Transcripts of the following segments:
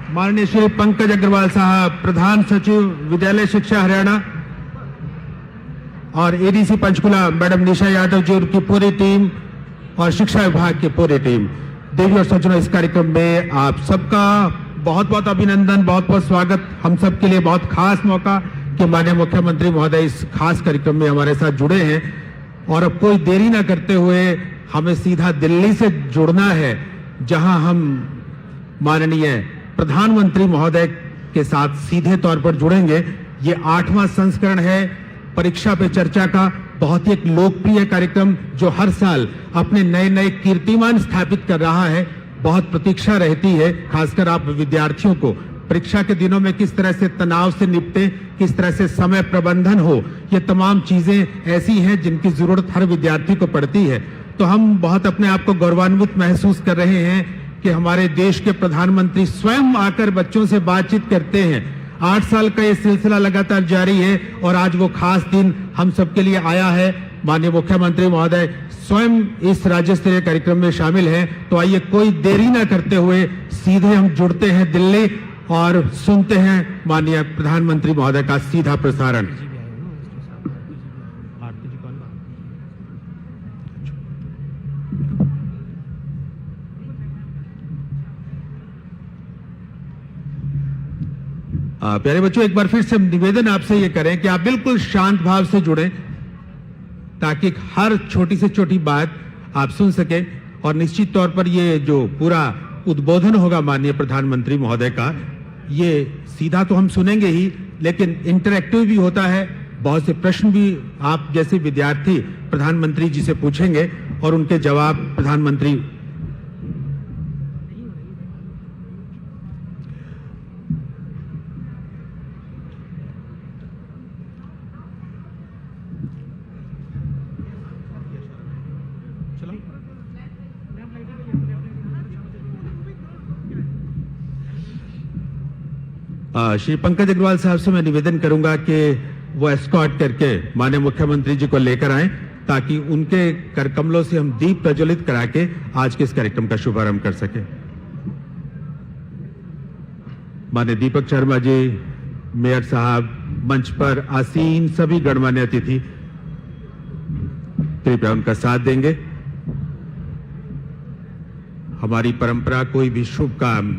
माननीय श्री पंकज अग्रवाल साहब, प्रधान सचिव विद्यालय शिक्षा हरियाणा, और एडीसी पंचकुला मैडम निशा यादव जी, उनकी पूरी टीम और शिक्षा विभाग की पूरी टीम। देवी और सज्जनों, इस कार्यक्रम में आप सबका बहुत बहुत अभिनंदन, बहुत बहुत स्वागत। हम सब के लिए बहुत खास मौका कि माननीय मुख्यमंत्री महोदय इस खास कार्यक्रम में हमारे साथ जुड़े हैं। और अब कोई देरी ना करते हुए हमें सीधा दिल्ली से जुड़ना है, जहां हम माननीय प्रधानमंत्री महोदय के साथ सीधे तौर पर जुड़ेंगे। ये 8वां संस्करण है परीक्षा पे चर्चा का, बहुत ही एक लोकप्रिय कार्यक्रम जो हर साल अपने नए नए कीर्तिमान स्थापित कर रहा है। बहुत प्रतीक्षा रहती है, खासकर आप विद्यार्थियों को, परीक्षा के दिनों में किस तरह से तनाव से निपटे, किस तरह से समय प्रबंधन हो। ये तमाम चीजें ऐसी हैं जिनकी जरूरत हर विद्यार्थी को पड़ती है। तो हम बहुत अपने आप को गौरवान्वित महसूस कर रहे हैं कि हमारे देश के प्रधानमंत्री स्वयं आकर बच्चों से बातचीत करते हैं। 8 साल का ये सिलसिला लगातार जारी है और आज वो खास दिन हम सबके लिए आया है। माननीय मुख्यमंत्री महोदय स्वयं इस राज्य स्तरीय कार्यक्रम में शामिल हैं। तो आइए कोई देरी न करते हुए सीधे हम जुड़ते हैं दिल्ली और सुनते हैं माननीय प्रधानमंत्री महोदय का सीधा प्रसारण। प्यारे बच्चों, एक बार फिर से निवेदन आपसे ये करें कि आप बिल्कुल शांत भाव से जुड़ें, ताकि हर छोटी से छोटी बात आप सुन सकें। और निश्चित तौर पर ये जो पूरा उद्बोधन होगा माननीय प्रधानमंत्री महोदय का, ये सीधा तो हम सुनेंगे ही, लेकिन इंटरैक्टिव भी होता है। बहुत से प्रश्न भी आप जैसे विद्यार्थी प्रधानमंत्री जी से पूछेंगे और उनके जवाब प्रधानमंत्री श्री पंकज अग्रवाल साहब से मैं निवेदन करूंगा कि वो एस्कॉर्ट करके माननीय मुख्यमंत्री जी को लेकर आएं, ताकि उनके कर कमलों से हम दीप प्रज्वलित करा के आज के इस कार्यक्रम का शुभारंभ कर सके। माननीय दीपक शर्मा जी, मेयर साहब, मंच पर आसीन सभी गणमान्य अतिथि कृपया उनका साथ देंगे। हमारी परंपरा, कोई भी शुभ काम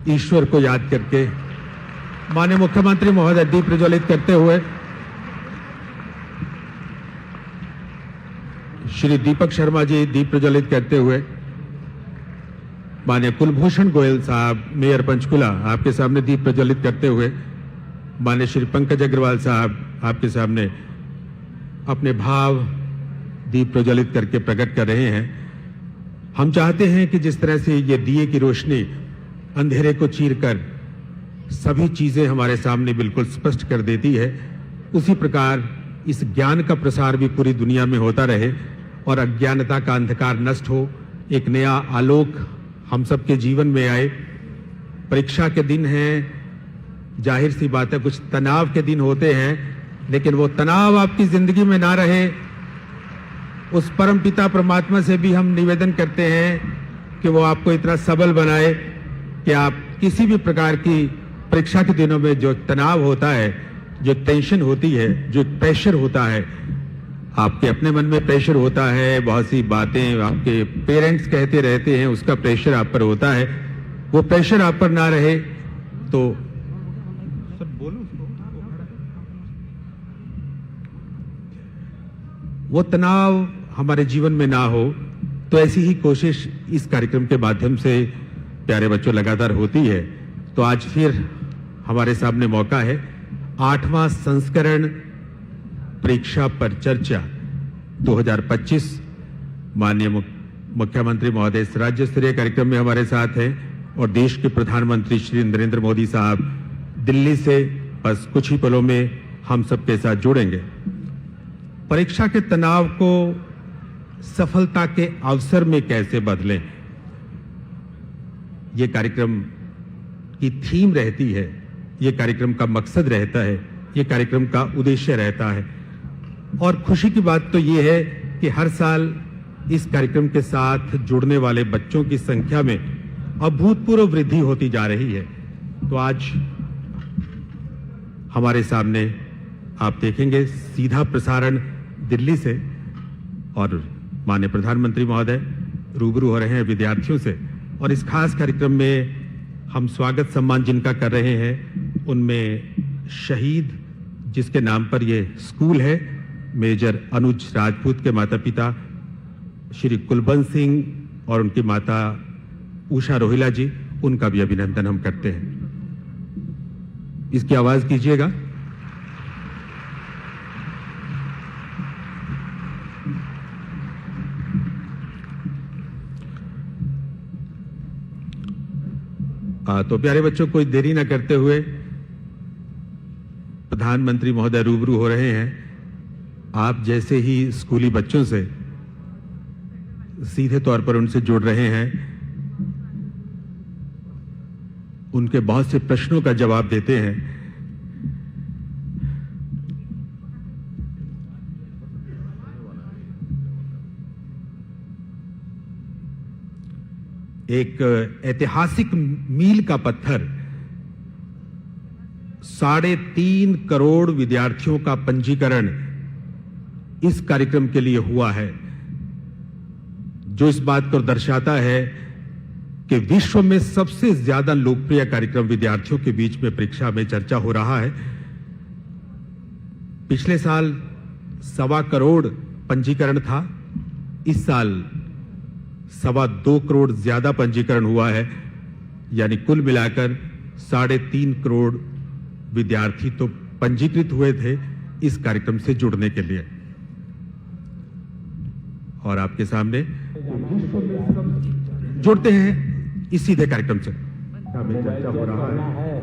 ईश्वर को याद करके माननीय मुख्यमंत्री महोदय दीप प्रज्वलित करते हुए, श्री दीपक शर्मा जी दीप प्रज्वलित करते हुए, माननीय कुलभूषण गोयल साहब, मेयर पंचकुला, आपके सामने दीप प्रज्वलित करते हुए, माननीय श्री पंकज अग्रवाल साहब आपके सामने अपने भाव दीप प्रज्वलित करके प्रकट कर रहे हैं। हम चाहते हैं कि जिस तरह से ये दिए की रोशनी अंधेरे को चीरकर सभी चीजें हमारे सामने बिल्कुल स्पष्ट कर देती है, उसी प्रकार इस ज्ञान का प्रसार भी पूरी दुनिया में होता रहे और अज्ञानता का अंधकार नष्ट हो, एक नया आलोक हम सबके जीवन में आए। परीक्षा के दिन हैं, जाहिर सी बात है कुछ तनाव के दिन होते हैं, लेकिन वो तनाव आपकी जिंदगी में ना रहे। उस परम पिता परमात्मा से भी हम निवेदन करते हैं कि वो आपको इतना सबल बनाए कि आप किसी भी प्रकार की परीक्षा के दिनों में जो तनाव होता है, जो टेंशन होती है, जो प्रेशर होता है, आपके अपने मन में प्रेशर होता है, बहुत सी बातें आपके पेरेंट्स कहते रहते हैं, उसका प्रेशर आप पर होता है, वो प्रेशर आप पर ना रहे। तो सर बोलो, वो तनाव हमारे जीवन में ना हो, तो ऐसी ही कोशिश इस कार्यक्रम के माध्यम से प्यारे बच्चों लगातार होती है। तो आज फिर हमारे सामने मौका है 8वां संस्करण परीक्षा पर चर्चा 2025। माननीय मुख्यमंत्री महोदय इस राज्य स्तरीय कार्यक्रम में हमारे साथ हैं और देश के प्रधानमंत्री श्री नरेंद्र मोदी साहब दिल्ली से बस कुछ ही पलों में हम सबके साथ जुड़ेंगे। परीक्षा के तनाव को सफलता के अवसर में कैसे बदलें, ये कार्यक्रम की थीम रहती है, ये कार्यक्रम का मकसद रहता है, ये कार्यक्रम का उद्देश्य रहता है। और खुशी की बात तो ये है कि हर साल इस कार्यक्रम के साथ जुड़ने वाले बच्चों की संख्या में अभूतपूर्व वृद्धि होती जा रही है। तो आज हमारे सामने आप देखेंगे सीधा प्रसारण दिल्ली से, और माननीय प्रधानमंत्री महोदय रूबरू हो रहे हैं विद्यार्थियों से, और इस खास कार्यक्रम में हम स्वागत सम्मान जिनका कर रहे हैं उनमें शहीद जिसके नाम पर ये स्कूल है, मेजर अनुज राजपूत के माता पिता श्री कुलवंत सिंह और उनकी माता उषा रोहिला जी, उनका भी अभिनंदन हम करते हैं। इसकी आवाज कीजिएगा। तो प्यारे बच्चों, कोई देरी न करते हुए प्रधानमंत्री महोदय रूबरू हो रहे हैं। आप जैसे ही स्कूली बच्चों से सीधे तौर पर उनसे जुड़ रहे हैं, उनके बहुत से प्रश्नों का जवाब देते हैं। एक ऐतिहासिक मील का पत्थर 3.5 करोड़ विद्यार्थियों का पंजीकरण इस कार्यक्रम के लिए हुआ है, जो इस बात को दर्शाता है कि विश्व में सबसे ज्यादा लोकप्रिय कार्यक्रम विद्यार्थियों के बीच में परीक्षा में चर्चा हो रहा है। पिछले साल 2.25 करोड़ पंजीकरण था, इस साल 2.25 करोड़ ज्यादा पंजीकरण हुआ है, यानी कुल मिलाकर 3.5 करोड़ विद्यार्थी तो पंजीकृत हुए थे इस कार्यक्रम से जुड़ने के लिए। और आपके सामने जुड़ते हैं इस सीधे कार्यक्रम से चर्चा हो रहा है।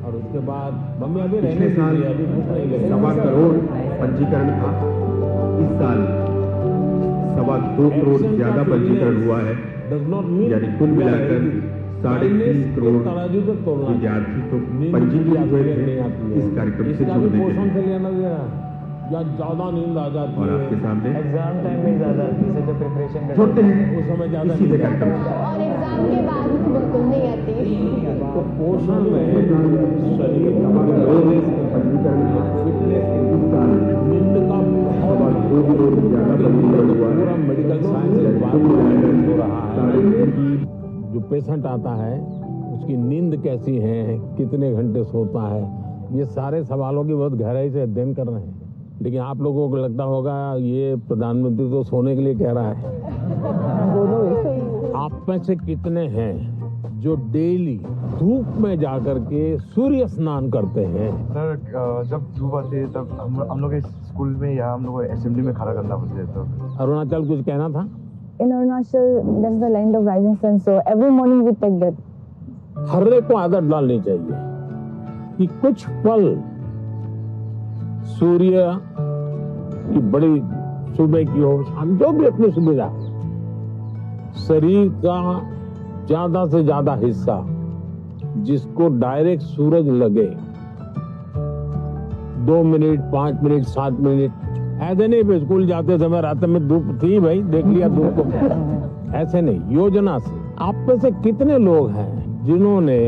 और उसके बाद पिछले साल 2.25 करोड़ पंजीकरण था, इस साल 2.25 करोड़ ज्यादा पंजीकरण हुआ है, यानी कुल मिलाकर 3.5 करोड़ विद्यार्थी तो पंजीकृत हुए थे इस कार्यक्रम से जुड़ने के लिए। या ज्यादा नींद आ जाती और आपके सामने एग्जाम टाइम में ज्यादा जैसे प्रिपरेशन जुड़ते हैं उस समय ज्यादा सीधे कार्यक्रम से। और एग्जाम के बाद बिल्कुल नहीं आती। तो पोषण में शरीर पंजीकरण फिटनेस नींद का बहुत पूरा मेडिकल साइंस हो रहा है कि जो पेशेंट आता है उसकी नींद कैसी है, कितने घंटे सोता है, ये सारे सवालों की बहुत गहराई से अध्ययन कर रहे हैं। लेकिन आप लोगों को लगता होगा ये प्रधानमंत्री तो सोने के लिए कह रहा है। आप में से कितने हैं जो डेली धूप में जाकर के सूर्य स्नान करते हैं? सर, जब धूप आती है तब हम लोग स्कूल में या हम लोग असेंबली में खड़ा करना पड़ता है। तो अरुणाचल कुछ कहना था? In Arunachal, that's the land of rising sun. So every morning we take that. हर एक को आदत डालनी चाहिए कि कुछ पल सूर्य की बड़ी सुबह की हो, हम जो भी अपनी सुविधा, शरीर का ज्यादा से ज्यादा हिस्सा जिसको डायरेक्ट सूरज लगे, 2 मिनट, 5 मिनट, 7 मिनट, ऐसे नहीं भी स्कूल जाते समय रात में धूप थी भाई देख लिया धूप को, ऐसे नहीं, योजना से। आप में से कितने लोग हैं जिन्होंने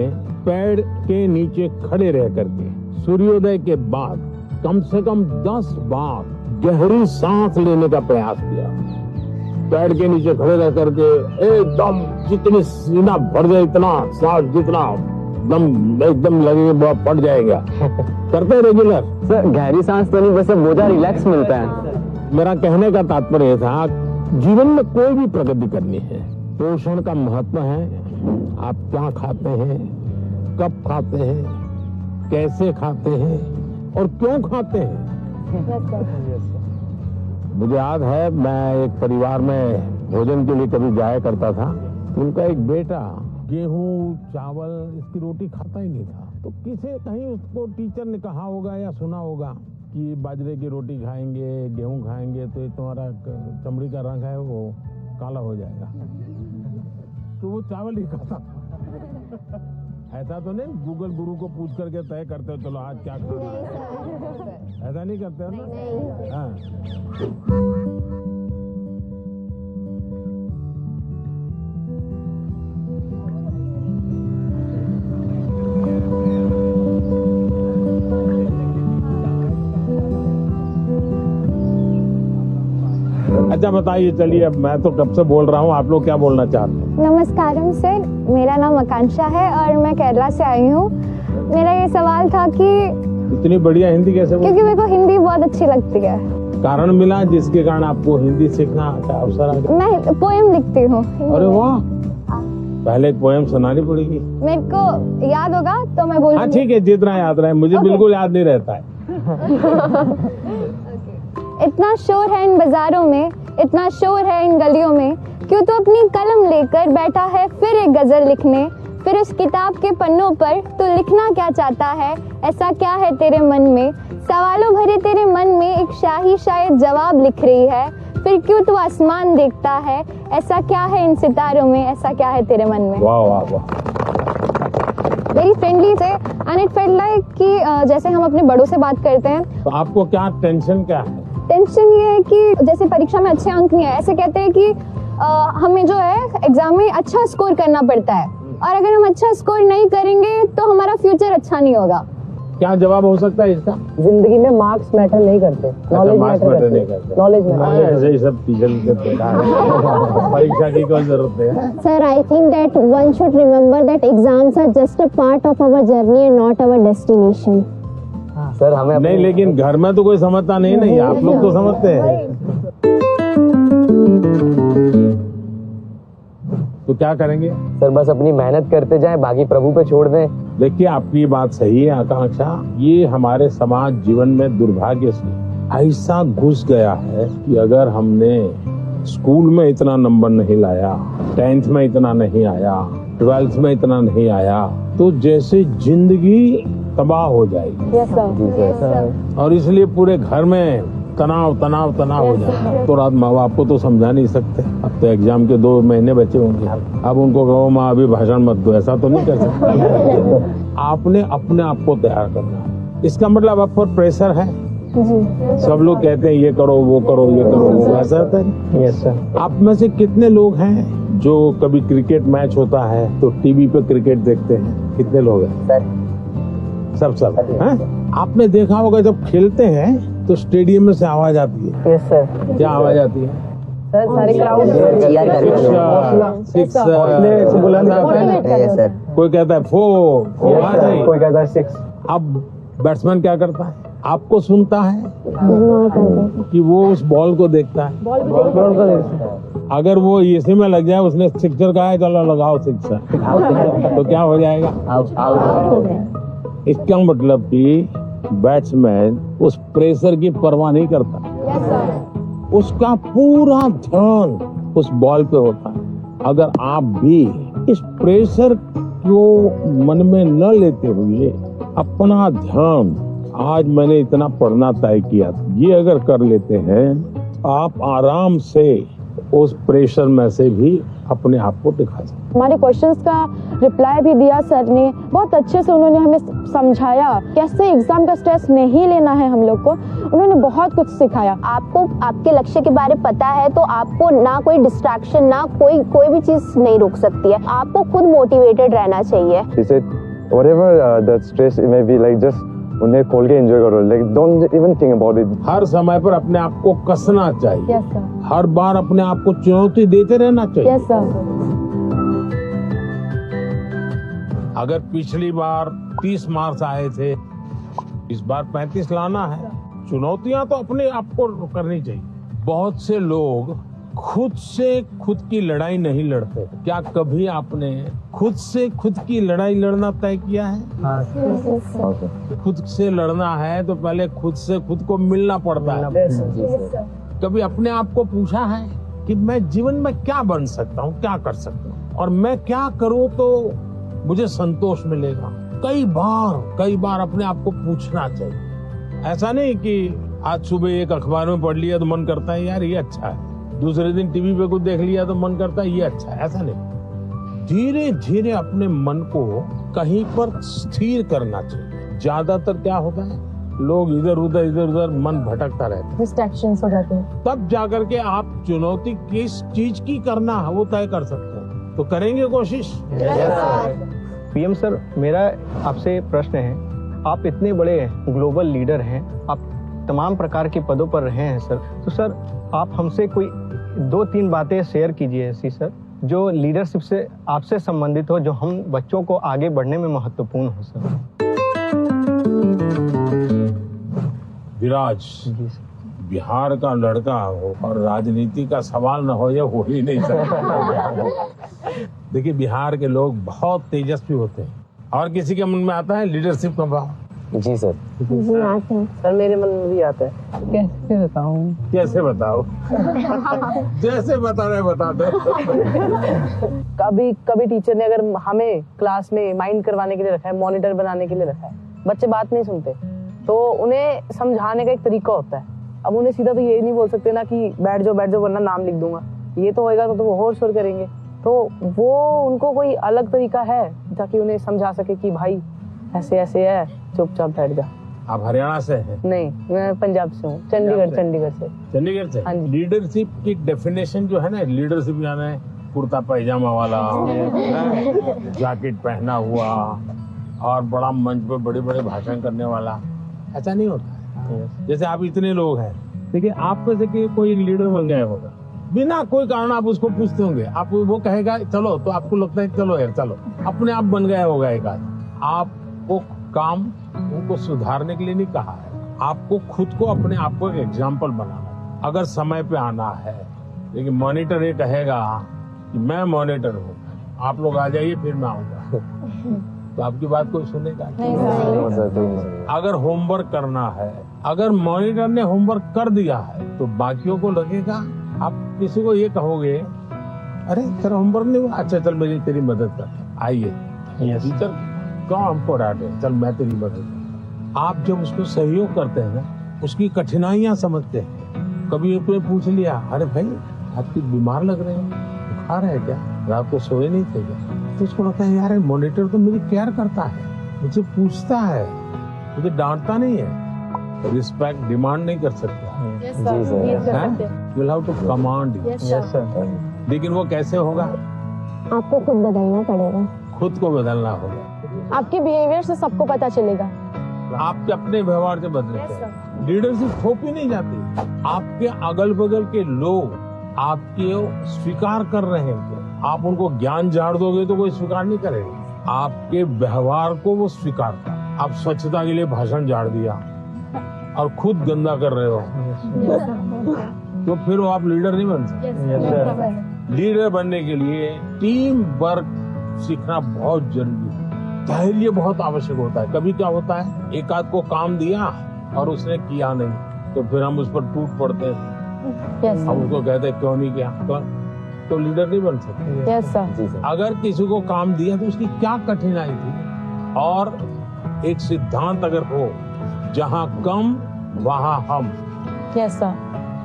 पेड़ के नीचे खड़े रह करके सूर्योदय के बाद कम से कम 10 बार गहरी सांस लेने का प्रयास किया? पेड़ के नीचे खड़े रह करके एकदम जितनी सीना भर जाए, इतना सांस जितना दम एकदम लगेगा फट जाएगा। करते हैं रेगुलर? सर, गहरी सांस तो नहीं, बस बोझा रिलैक्स मिलता है। मेरा कहने का तात्पर्य था, जीवन में कोई भी प्रगति करनी है, पोषण का महत्व है। आप क्या खाते हैं, कब खाते हैं, कैसे खाते हैं और क्यों खाते हैं। मुझे याद है, मैं एक परिवार में भोजन के लिए कभी जाया करता था। उनका एक बेटा गेहूं चावल इसकी रोटी खाता ही नहीं था। तो किसी कहीं उसको टीचर ने कहा होगा या सुना होगा कि बाजरे की रोटी खाएंगे, गेहूं खाएंगे तो ये तुम्हारा चमड़ी का रंग है वो काला हो जाएगा। तो वो चावल ही खाता था। ऐसा तो नहीं गूगल गुरु को पूछ करके तय करते हो चलो आज क्या खाना है, ऐसा नहीं करते हो ना? हाँ। अच्छा बताइए, चलिए अब मैं तो कब से बोल रहा हूँ, आप लोग क्या बोलना चाहते हैं? नमस्कारम सर, मेरा नाम आकांक्षा है और मैं केरला से आई हूँ। मेरा ये सवाल था कि इतनी बढ़िया हिंदी कैसे क्योंकि मेरे को हिंदी बहुत अच्छी लगती है। कारण मिला जिसके कारण आपको हिंदी सीखना का अवसर आ गया? मैं पोएम लिखती हूँ। अरे वाह, पहले एक पोएम सुनानी पड़ेगी। मेरे को याद होगा तो मैं बोलूँगी। हाँ ठीक है, जितना याद रहे, मुझे बिल्कुल याद नहीं रहता है। इतना शोर है इन बाजारों में, इतना शोर है इन गलियों में, क्यों तो अपनी कलम लेकर बैठा है फिर एक गजल लिखने। फिर उस किताब के पन्नों पर तू लिखना क्या चाहता है, ऐसा क्या है तेरे मन में। सवालों भरे तेरे मन में एक शाही शायद जवाब लिख रही है। फिर क्यों तू आसमान देखता है, ऐसा क्या है इन सितारों में, ऐसा क्या है तेरे मन में। वाह वाह वाह, वेरी फ्रेंडली थे एंड इट फेल्ट लाइक कि जैसे हम अपने बड़ों से बात करते हैं। तो आपको क्या टेंशन क्या है? टेंशन ये है कि जैसे परीक्षा में अच्छे अंक नहीं है, ऐसे कहते हैं कि हमें जो है एग्जाम में अच्छा स्कोर करना पड़ता है और अगर हम अच्छा स्कोर नहीं करेंगे तो हमारा फ्यूचर अच्छा नहीं होगा। क्या जवाब हो सकता है इसका? जिंदगी में मार्क्स मैटर नहीं करते, नॉलेज मैटर नहीं करते। Knowledge matter. ऐसे ही सब टीचर परीक्षा की कोई जरूरत है? Sir, I think that one should remember that exams are just a part of our journey and not our destination. Sir हमें नहीं, लेकिन घर में तो कोई समझता नहीं, आप लोग तो समझते हैं। तो क्या करेंगे? सर बस अपनी मेहनत करते जाएं, बाकी प्रभु पे छोड़ दें। देखिए, आपकी बात सही है आकांक्षा, ये हमारे समाज जीवन में दुर्भाग्य से ऐसा घुस गया है कि अगर हमने स्कूल में इतना नंबर नहीं लाया, 10th में इतना नहीं आया, 12th में इतना नहीं आया, तो जैसे जिंदगी तबाह हो जाएगी। Yes sir. और इसलिए पूरे घर में तनाव तनाव तनाव हो जाता है। तो रात माँ बाप को तो समझा नहीं सकते, अब तो एग्जाम के 2 महीने बचे होंगे, अब उनको कहो माँ अभी भाषण मत दो, ऐसा तो नहीं कर सकते। आपने अपने आप को तैयार करना है। इसका मतलब आप पर प्रेशर है जी। सब लोग कहते हैं ये करो वो करो ये करो वो, ऐसा होता है? Yes sir. आप में से कितने लोग हैं जो कभी क्रिकेट मैच होता है तो टीवी पे क्रिकेट देखते हैं? कितने लोग हैं? सर सब हैं? आपने देखा होगा जब खेलते हैं तो स्टेडियम में से आवाज आती है। Yes sir. क्या आवाज आती है? सर सारे क्राउड चीयर कर रहे हैं। सिक्स, सर कोई कहता है 4, कोई कहता है 6। अब बैट्समैन क्या करता है? आपको सुनता है कि वो उस बॉल को देखता है? अगर वो इसी में लग जाए, उसने सिक्सर कहा है, चलो लगाओ सिक्सर, तो क्या हो जाएगा? इसका मतलब कि बैट्समैन उस प्रेशर की परवाह नहीं करता, उसका पूरा ध्यान उस बॉल पे होता है। अगर आप भी इस प्रेशर को मन में न लेते हुए अपना ध्यान, आज मैंने इतना पढ़ना तय किया, ये अगर कर लेते हैं, आप आराम से उस प्रेशर में से भी अपने आप को दिखा सकते। हमारे क्वेश्चंस का रिप्लाई भी दिया सर ने, बहुत अच्छे से उन्होंने हमें समझाया कैसे एग्जाम का स्ट्रेस नहीं लेना है हम लोग को। उन्होंने बहुत कुछ सिखाया। आपको आपके लक्ष्य के बारे में पता है तो आपको ना कोई डिस्ट्रैक्शन, ना कोई भी चीज नहीं रोक सकती है। आपको खुद मोटिवेटेड रहना चाहिए। He said, whatever the stress it may be, like just उन्हें खोल के एंजॉय करो, like don't even think about it. हर समय पर अपने आप को कसना चाहिए। Yes sir. हर बार अपने आप को चुनौती देते रहना चाहिए। Yes sir. अगर पिछली बार 30 मार्क्स आए थे, इस बार 35 लाना है। चुनौतियां तो अपने आप को करनी चाहिए। बहुत से लोग खुद से खुद की लड़ाई नहीं लड़ते। क्या कभी आपने खुद से खुद की लड़ाई लड़ना तय किया है? खुद से लड़ना है तो पहले खुद से खुद को मिलना पड़ता है। कभी अपने आप को पूछा है कि मैं जीवन में क्या बन सकता हूँ, क्या कर सकता हूँ, और मैं क्या करूँ तो मुझे संतोष मिलेगा? कई बार अपने आप को पूछना चाहिए। ऐसा नहीं कि आज सुबह एक अखबार में पढ़ लिया तो मन करता है यार ये अच्छा है, दूसरे दिन टीवी पे कुछ देख लिया तो मन करता है ये अच्छा है। ऐसा नहीं, धीरे धीरे अपने मन को कहीं पर स्थिर करना चाहिए। ज्यादातर क्या होता है, लोग इधर उधर मन भटकता रहता है, डिस्ट्रैक्शंस हो जाते हैं। तब जाकर के आप चुनौती किस चीज की करना है वो तय कर सकते हैं। तो करेंगे कोशिश? पीएम सर, मेरा आपसे प्रश्न है, आप इतने बड़े ग्लोबल लीडर हैं, आप तमाम प्रकार के पदों पर रहे हैं सर। तो सर आप हमसे कोई 2-3 बातें शेयर कीजिए ऐसी सर, जो लीडरशिप से आपसे संबंधित हो, जो हम बच्चों को आगे बढ़ने में महत्वपूर्ण हो सर। विराज जी सर। बिहार का लड़का हो और राजनीति का सवाल न हो, ये हो ही नहीं सकता। देखिए बिहार के लोग बहुत तेजस्वी होते हैं और किसी के मन में आता है लीडरशिप का भाव। जी सर। जी आते हैं। सर मेरे मन में भी आता है। कैसे बताऊं? कैसे बताओ? जैसे बता रहे बता दो। कभी कभी टीचर ने अगर हमें क्लास में माइंड करवाने के लिए रखा है, मॉनिटर बनाने के लिए रखा है, बच्चे बात नहीं सुनते तो उन्हें समझाने का एक तरीका होता है। अब उन्हें सीधा तो ये नहीं बोल सकते ना कि बैठ जाओ वरना नाम लिख दूंगा, ये तो होएगा तो वो होर शोर करेंगे। तो वो उनको कोई अलग तरीका है ताकि उन्हें समझा सके कि भाई ऐसे ऐसे है, चुपचाप बैठ जा। आप हरियाणा से हैं? नहीं, मैं पंजाब से हूँ, चंडीगढ़ से। चंडीगढ़ से? हाँ जी। लीडरशिप की डेफिनेशन जो है ना, लीडरशिप यानी कुर्ता पैजामा वाला, जैकेट पहना हुआ और बड़ा मंच पे बड़े बड़े भाषण करने वाला, ऐसा नहीं होता है। जैसे आप इतने लोग हैं, देखिए आप में से कोई लीडर बन गया होगा, बिना कोई कारण आप उसको पूछते होंगे, आप वो कहेगा चलो, तो आपको लगता है चलो यार चलो, अपने आप बन गया होगा एक आदमी। आपको काम उनको सुधारने के लिए नहीं कहा है, आपको खुद को अपने आप को एक एग्जाम्पल बनाना है। अगर समय पे आना है, लेकिन मॉनिटर ये कहेगा कि मैं मॉनिटर हूँ, आप लोग आ जाइए फिर मैं आऊंगा, तो आपकी बात कोई सुनेगा नहीं। अगर होमवर्क करना है, अगर मॉनिटर ने होमवर्क कर दिया है तो बाकियों को लगेगा, आप किसी को ये कहोगे अरे तेरा होमवर्क नहीं हुआ, अच्छा चल मेरी तेरी मदद कर, आइए टीचर क्यों हमको डांटे, चल मैं तेरी मदद कर। आप जब उसको सहयोग करते हैं ना, उसकी कठिनाइयां समझते हैं। कभी उसने पूछ लिया अरे भाई आप कुछ बीमार लग रहे हैं, बुखार है क्या, रात को सोए नहीं थे क्या, तो उसको लगता है यार मॉनिटर तो मेरी केयर करता है, मुझे पूछता है, मुझे डांटता नहीं है। रिस्पेक्ट डिमांड नहीं कर सकता, you'll have to command. लेकिन वो कैसे होगा? आपको खुद बदलना पड़ेगा, खुद को बदलना होगा। आपके बिहेवियर से सबको पता चलेगा। आपके अपने व्यवहार से बदलेगा। लीडरशिप थोप ही नहीं जाती। आपके अगल बगल के लोग आपके स्वीकार कर रहे हैं, आप उनको ज्ञान झाड़ दोगे तो कोई स्वीकार नहीं करेगा, आपके व्यवहार को वो स्वीकार कर। आप स्वच्छता के लिए भाषण झाड़ दिया और खुद गंदा कर रहे हो, तो फिर वो आप लीडर नहीं बन सकते। लीडर बनने के लिए टीम वर्क सीखना बहुत जरूरी है, धैर्य बहुत आवश्यक होता है। कभी क्या होता है, एक आध को काम दिया और उसने किया नहीं, तो फिर हम उस पर टूट पड़ते हैं, हम उसको कहते हैं क्यों नहीं किया, तो लीडर नहीं बन सकते। अगर किसी को काम दिया तो उसकी क्या कठिनाई थी, और एक सिद्धांत अगर हो जहाँ कम वहाँ हम,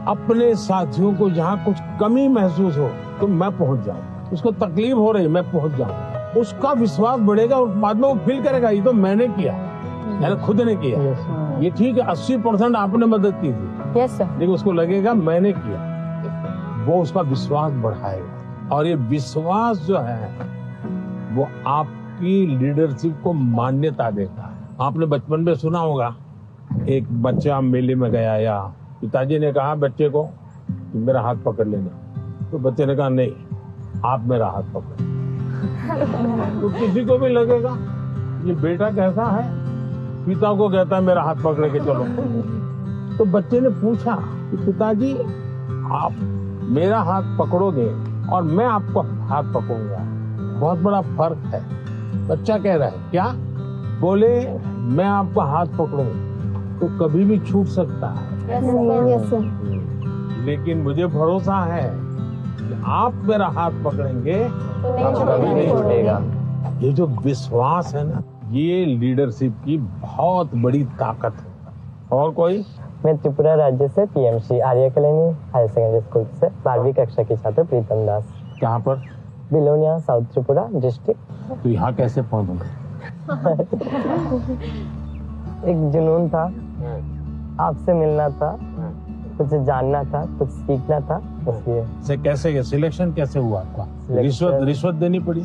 अपने साथियों को जहाँ कुछ कमी महसूस हो तो मैं पहुंच जाऊं, उसको तकलीफ हो रही मैं पहुंच जाऊं, उसका विश्वास बढ़ेगा और बाद में वो फील करेगा ये तो मैंने किया, मैंने खुद ने किया। ये ठीक है 80% आपने मदद की थी, लेकिन उसको लगेगा मैंने किया, वो उसका विश्वास बढ़ाएगा। और ये विश्वास जो है वो आपकी लीडरशिप को मान्यता देता है। आपने बचपन में सुना होगा, एक बच्चा मेले में गया या पिताजी ने कहा बच्चे को कि मेरा हाथ पकड़ लेना, तो बच्चे ने कहा नहीं आप मेरा हाथ पकड़। तो किसी को भी लगेगा ये बेटा कैसा है, पिता को कहता है मेरा हाथ पकड़ के चलो। तो बच्चे ने पूछा कि पिताजी आप मेरा हाथ पकड़ोगे और मैं आपको हाथ पकड़ूंगा, बहुत बड़ा फर्क है। बच्चा कह रहा है क्या, बोले मैं आपका हाथ पकड़ूं तो कभी भी छूट सकता है, लेकिन मुझे भरोसा है कि आप मेरा हाथ पकड़ेंगे तो कभी नहीं छूटेगा। ये जो विश्वास है ना, ये लीडरशिप की बहुत बड़ी ताकत है। और कोई? मैं त्रिपुरा राज्य से पीएमसी आर्य कॉलोनी हायर सेकेंडरी स्कूल से 12वीं कक्षा की छात्र प्रीतम दास। कहाँ पर? Belonia, south Tripura district. तो यहाँ कैसे पहुँचूंगा? एक जुनून था, आपसे मिलना था, कुछ जानना था, कुछ सीखना था, इसलिए। से कैसे सिलेक्शन कैसे हुआ आपका? रिश्वत देनी पड़ी?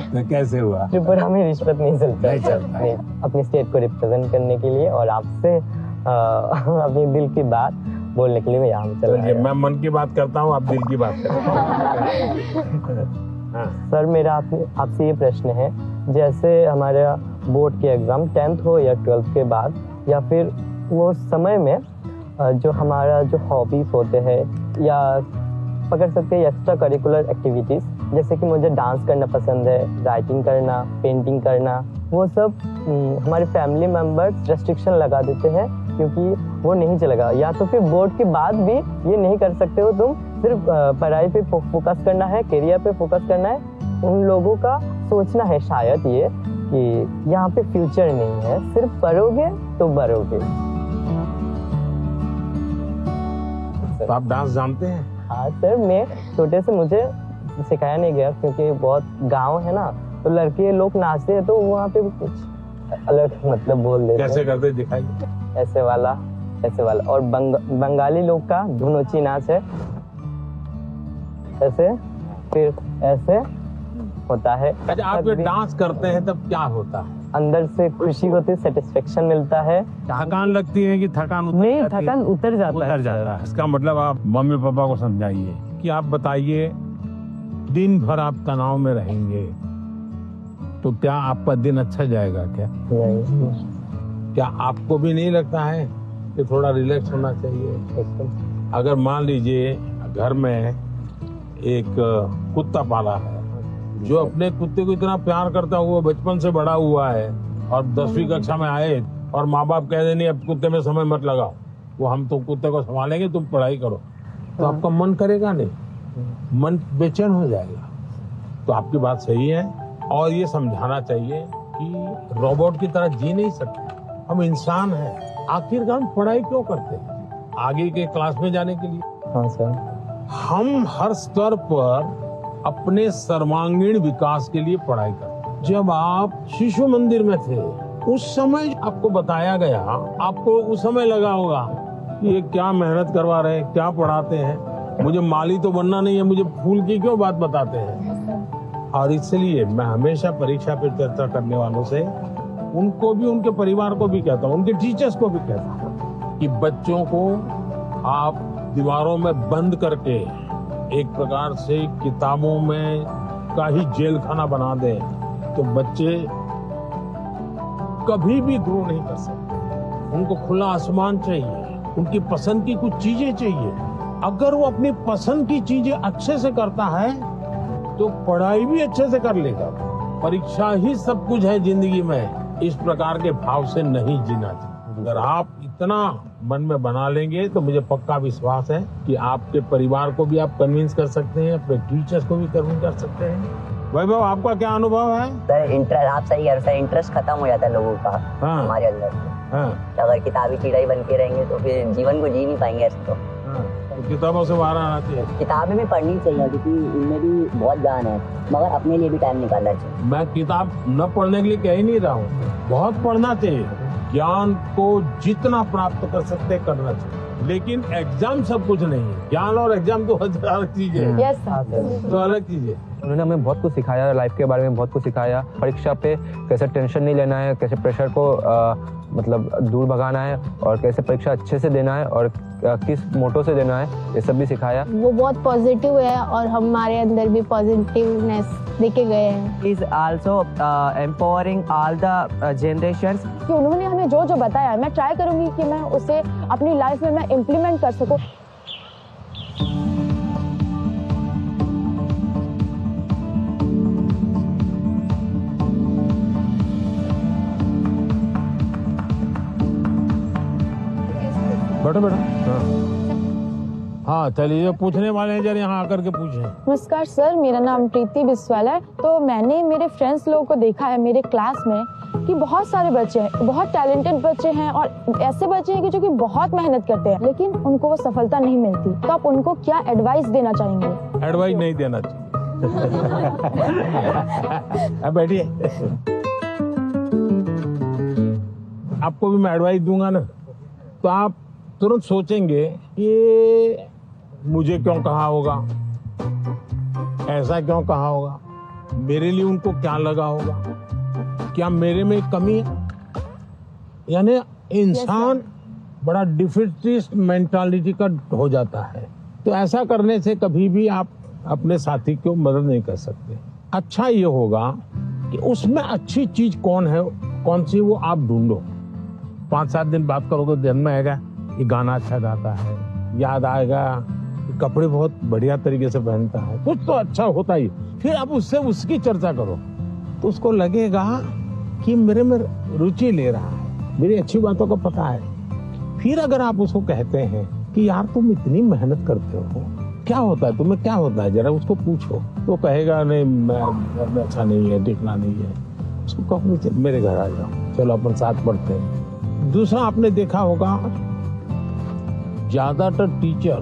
तो कैसे हुआ? त्रिपुरा में रिश्वत नहीं चलता। नहीं चलता। नहीं, अपनी स्टेट को रिप्रेजेंट करने के लिए और आपसे अपने दिल की बात बोलने के लिए मैं यहाँ चला चलिए, आया। मैं मन की बात करता हूँ, आप दिल की बात करें। हाँ। सर मेरा आपसे ये प्रश्न है, जैसे हमारा बोर्ड के एग्जाम 10th हो या 12th के बाद, या फिर वो समय में जो हमारा जो हॉबीज होते हैं या पकड़ सकते हैं एक्स्ट्रा करिकुलर एक्टिविटीज, जैसे कि मुझे डांस करना पसंद है, राइटिंग करना, पेंटिंग करना, वो सब हमारे फैमिली मेंबर्स रेस्ट्रिक्शन लगा देते हैं क्योंकि वो नहीं चलेगा, या तो फिर बोर्ड के बाद भी ये नहीं कर सकते हो तुम, सिर्फ पढ़ाई पे फोकस करना है, करियर पे फोकस करना है। उन लोगों का सोचना है शायद ये कि यहाँ पे फ्यूचर नहीं है, सिर्फ पढ़ोगे तो बढ़ोगे। तो आप डांस जानते हैं? हाँ सर, मैं छोटे से मुझे सिखाया नहीं गया क्योंकि बहुत गांव है ना, तो लड़के लोग नाचते हैं तो वहाँ पे कुछ अलग मतलब बोल देते हैं। कैसे करते दिखाइए। ऐसे वाला और बंगाली लोग का धुनोची नाच है, ऐसे फिर ऐसे होता है। अच्छा, आप ये डांस करते हैं तब क्या होता है? अंदर से खुशी होती है, सेटिस्फेक्शन मिलता है। थकान लगती है कि थकान नहीं, थकान उतर जाता है। इसका मतलब आप मम्मी पापा को समझाइए कि आप बताइए, दिन भर आप तनाव में रहेंगे तो क्या आपका दिन अच्छा जाएगा? क्या नहीं, क्या आपको भी नहीं लगता है कि थोड़ा रिलैक्स होना चाहिए? अगर मान लीजिए घर में एक कुत्ता पाला है जो अपने कुत्ते को इतना प्यार करता हुआ बचपन से बड़ा हुआ है और 10वीं कक्षा में आए और माँ बाप कह दें नहीं अब कुत्ते में समय मत लगाओ, वो हम तो कुत्ते को संभालेंगे, तुम पढ़ाई करो, तो आपका मन करेगा नहीं, मन बेचैन हो जाएगा। तो आपकी बात सही है और ये समझाना चाहिए कि रोबोट की तरह जी नहीं सकते, हम इंसान हैं। आखिरकार हम पढ़ाई क्यों करते हैं? आगे के क्लास में जाने के लिए। हाँ सर। हम हर स्तर पर अपने सर्वांगीण विकास के लिए पढ़ाई करते हैं। जब आप शिशु मंदिर में थे उस समय आपको बताया गया, आपको उस समय लगा होगा कि ये क्या मेहनत करवा रहे हैं, क्या पढ़ाते हैं, मुझे माली तो बनना नहीं है, मुझे फूल की क्यों बात बताते हैं। और इसलिए मैं हमेशा परीक्षा पर चर्चा करने वालों से उनको भी, उनके परिवार को भी कहता हूँ, उनके टीचर्स को भी कहता हूँ कि बच्चों को आप दीवारों में बंद करके एक प्रकार से किताबों में का ही जेल खाना बना दें तो बच्चे कभी भी ग्रो नहीं कर सकते। उनको खुला आसमान चाहिए, उनकी पसंद की कुछ चीजें चाहिए। अगर वो अपनी पसंद की चीजें अच्छे से करता है तो पढ़ाई भी अच्छे से कर लेगा। परीक्षा ही सब कुछ है जिंदगी में, इस प्रकार के भाव से नहीं जीना चाहिए। अगर आप इतना मन में बना लेंगे तो मुझे पक्का विश्वास है कि आपके परिवार को भी आप कन्विंस कर सकते हैं, अपने टीचर्स को भी कन्विंस कर सकते हैं। वैभव, आपका क्या अनुभव है? सर इंटरेस्ट, आप सही कह रहे हो सर, इंटरेस्ट खत्म हो जाता है लोगों का हमारे अंदर। हाँ। अगर किताबी कीड़ा ही बन के रहेंगे तो फिर जीवन को जी नहीं पाएंगे ऐसे तो। तो किताबों से बाहर आना चाहिए। किताबें भी पढ़नी चाहिए क्योंकि इनमें भी बहुत ज्ञान है, मगर अपने लिए भी टाइम निकालना चाहिए। मैं किताब न पढ़ने के लिए कह ही नहीं रहा हूँ, बहुत पढ़ना चाहिए। ज्ञान को जितना प्राप्त कर सकते करना चाहिए, लेकिन एग्जाम सब कुछ नहीं है। ज्ञान और एग्जाम तो अलग चीज है। Yes sir. तो अलग चीज है। उन्होंने हमें बहुत कुछ सिखाया, लाइफ के बारे में बहुत कुछ सिखाया। परीक्षा पे कैसे टेंशन नहीं लेना है, कैसे प्रेशर को मतलब दूर भगाना है और कैसे परीक्षा अच्छे से देना है और किस मोटो से देना है, ये सब भी सिखाया। वो बहुत पॉजिटिव है और हमारे अंदर भी पॉजिटिवनेस देखे गए हैं। Is also empowering all the generations. कि उन्होंने हमें जो जो बताया मैं ट्राई करूंगी कि मैं उसे अपनी लाइफ में मैं इम्प्लीमेंट कर सकूं। बैठो बैठो। हाँ चलिए, पूछने वाले हैं जरा यहाँ आकर के पूछें। नमस्कार सर, मेरा नाम प्रीति बिस्वाल है। तो मैंने मेरे फ्रेंड्स लोगों को देखा है मेरे क्लास में कि बहुत सारे बच्चे हैं, बहुत टैलेंटेड बच्चे हैं और ऐसे बच्चे हैं कि जो कि बहुत मेहनत करते हैं लेकिन उनको वो सफलता नहीं मिलती। तो आप उनको क्या एडवाइस देना चाहेंगे? एडवाइस नहीं देना चाहिए। अब बैठिए। आपको भी मैं एडवाइस दूंगा ना तो आप तुरंत सोचेंगे ये मुझे क्यों कहा होगा, ऐसा क्यों कहा होगा, मेरे लिए उनको क्या लगा होगा, क्या मेरे में कमी है। यानी इंसान बड़ा डिफिटिस्ट मेंटालिटी का हो जाता है। तो ऐसा करने से कभी भी आप अपने साथी को मदद नहीं कर सकते। अच्छा ये होगा कि उसमें अच्छी चीज कौन है, कौन सी, वो आप ढूंढो। 5-7 दिन बात करोगे, ध्यान में आएगा ये गाना अच्छा गाता है, याद आएगा कपड़े बहुत बढ़िया तरीके से पहनता है, कुछ तो अच्छा होता ही। फिर आप उससे उसकी चर्चा करो तो उसको लगेगा कि मेरे में रुचि ले रहा है, मेरी अच्छी बातों को पता है। फिर अगर आप उसको कहते हैं कि यार तुम इतनी मेहनत करते हो, क्या होता है तुम्हें, क्या होता है, जरा उसको पूछो, तो कहेगा नहीं मैं अच्छा नहीं है, दिखना नहीं है। उसको कहो मेरे घर आ जाओ, चलो अपन साथ पढ़ते हैं। दूसरा, आपने देखा होगा ज्यादातर टीचर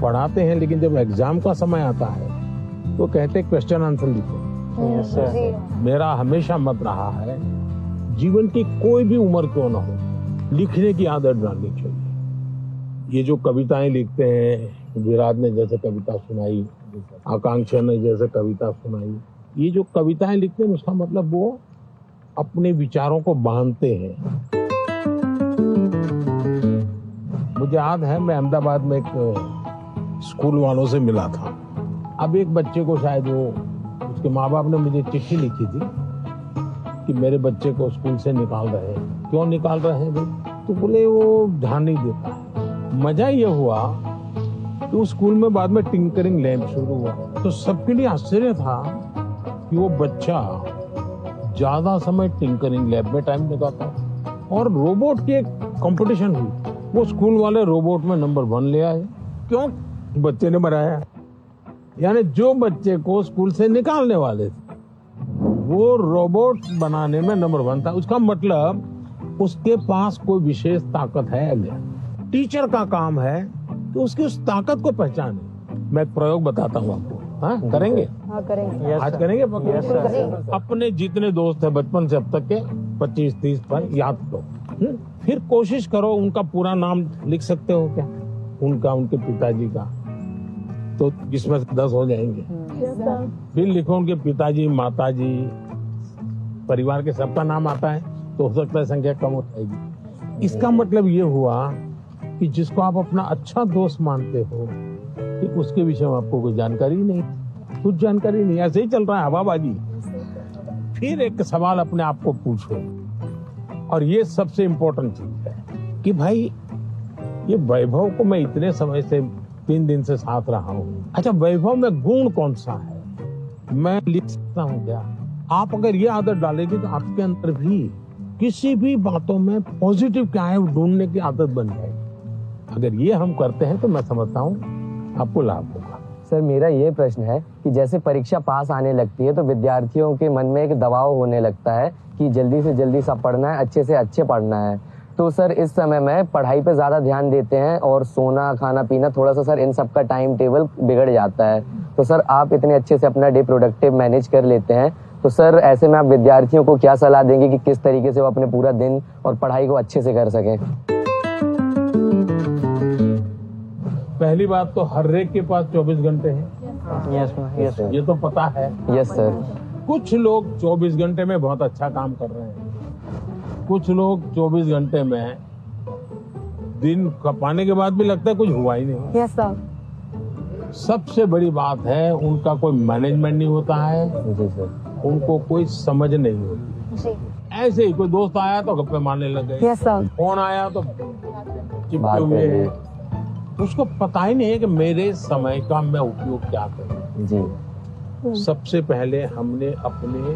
पढ़ाते हैं, लेकिन जब एग्जाम का समय आता है तो कहते क्वेश्चन आंसर लिखो। मेरा हमेशा मत रहा है, जीवन की कोई भी उम्र क्यों ना हो, लिखने की आदत डालनी चाहिए। ये जो कविताएं लिखते हैं, विराट ने जैसे कविता सुनाई, आकांक्षा ने जैसे कविता सुनाई, ये जो कविताएं लिखते हैं उसका मतलब वो अपने विचारों को बांधते हैं। मुझे याद है मैं अहमदाबाद में एक स्कूल वालों से मिला था। अब एक बच्चे को शायद वो, उसके माँ बाप ने मुझे चिट्ठी लिखी थी कि मेरे बच्चे को स्कूल से निकाल रहे हैं। क्यों निकाल रहे हैं भाई? तो बोले वो ध्यान नहीं देता है। मजा ये हुआ कि उस स्कूल में बाद में टिंकरिंग लैब शुरू हुआ, तो सबके लिए आश्चर्य था कि वो बच्चा ज्यादा समय टिंकरिंग लैब में टाइम लगाता। और रोबोट की एक कंपटीशन हुई, वो स्कूल वाले रोबोट में नंबर 1 ले आए। क्यों? बच्चे ने बनाया। यानी जो बच्चे को स्कूल से निकालने वाले थे वो रोबोट बनाने में नंबर 1 था। उसका मतलब उसके पास कोई विशेष ताकत है। अगर टीचर का काम है तो उसकी उस ताकत को पहचाने। मैं एक प्रयोग बताता हूँ आपको। हाँ, करेंगे? हाँ, करेंगे। आज करेंगे पक्का? अपने जितने दोस्त है बचपन से अब तक के 25-30 पर याद करो। फिर कोशिश करो उनका पूरा नाम लिख सकते हो क्या? उनका, उनके पिताजी का, तो इसमें 10 हो जाएंगे। फिर लिखो उनके पिताजी, माताजी, परिवार के सबका नाम आता है तो हो सकता है संख्या कम हो जाएगी। इसका मतलब ये हुआ कि जिसको आप अपना अच्छा दोस्त मानते हो कि उसके विषय में आपको कोई जानकारी नहीं, कुछ जानकारी नहीं, ऐसे ही चल रहा है हवाबाजी। फिर एक सवाल अपने आप को पूछो, और ये सबसे इम्पोर्टेंट चीज है कि भाई ये वैभव को मैं इतने समय से 3 दिन से साथ रहा हूँ, अच्छा वैभव में गुण कौन सा है, मैं लिख सकता हूँ क्या? आप अगर ये आदत डालेगी तो आपके अंदर भी किसी भी बातों में पॉजिटिव क्या है वो ढूंढने की आदत बन जाएगी। अगर ये हम करते हैं तो मैं समझता हूँ आपको लाभ होगा। सर, मेरा ये प्रश्न है कि जैसे परीक्षा पास आने लगती है तो विद्यार्थियों के मन में एक दबाव होने लगता है कि जल्दी से जल्दी सब पढ़ना है, अच्छे से अच्छे पढ़ना है। तो सर इस समय में पढ़ाई पे ज़्यादा ध्यान देते हैं और सोना, खाना पीना, थोड़ा सा सर इन सब का टाइम टेबल बिगड़ जाता है। तो सर आप इतने अच्छे से अपना डे प्रोडक्टिव मैनेज कर लेते हैं, तो सर ऐसे में आप विद्यार्थियों को क्या सलाह देंगे कि किस तरीके से वो अपने पूरा दिन और पढ़ाई को अच्छे से कर सकें? पहली बात तो हर एक के पास 24 घंटे हैं। यस ये तो पता है। Yes sir. कुछ लोग 24 घंटे में बहुत अच्छा काम कर रहे हैं, कुछ लोग 24 घंटे में दिन पाने के बाद भी लगता है कुछ हुआ ही नहीं। Yes sir. सबसे बड़ी बात है उनका कोई मैनेजमेंट नहीं होता है, जी सर। उनको कोई समझ नहीं होती। जी। ऐसे ही कोई दोस्त आया तो गप्पे मारने लग गए, यस सर। फोन आया तो चिपके हुए हैं। उसको पता ही नहीं है कि मेरे समय का मैं उपयोग क्या करूं। जी। सबसे पहले हमने अपने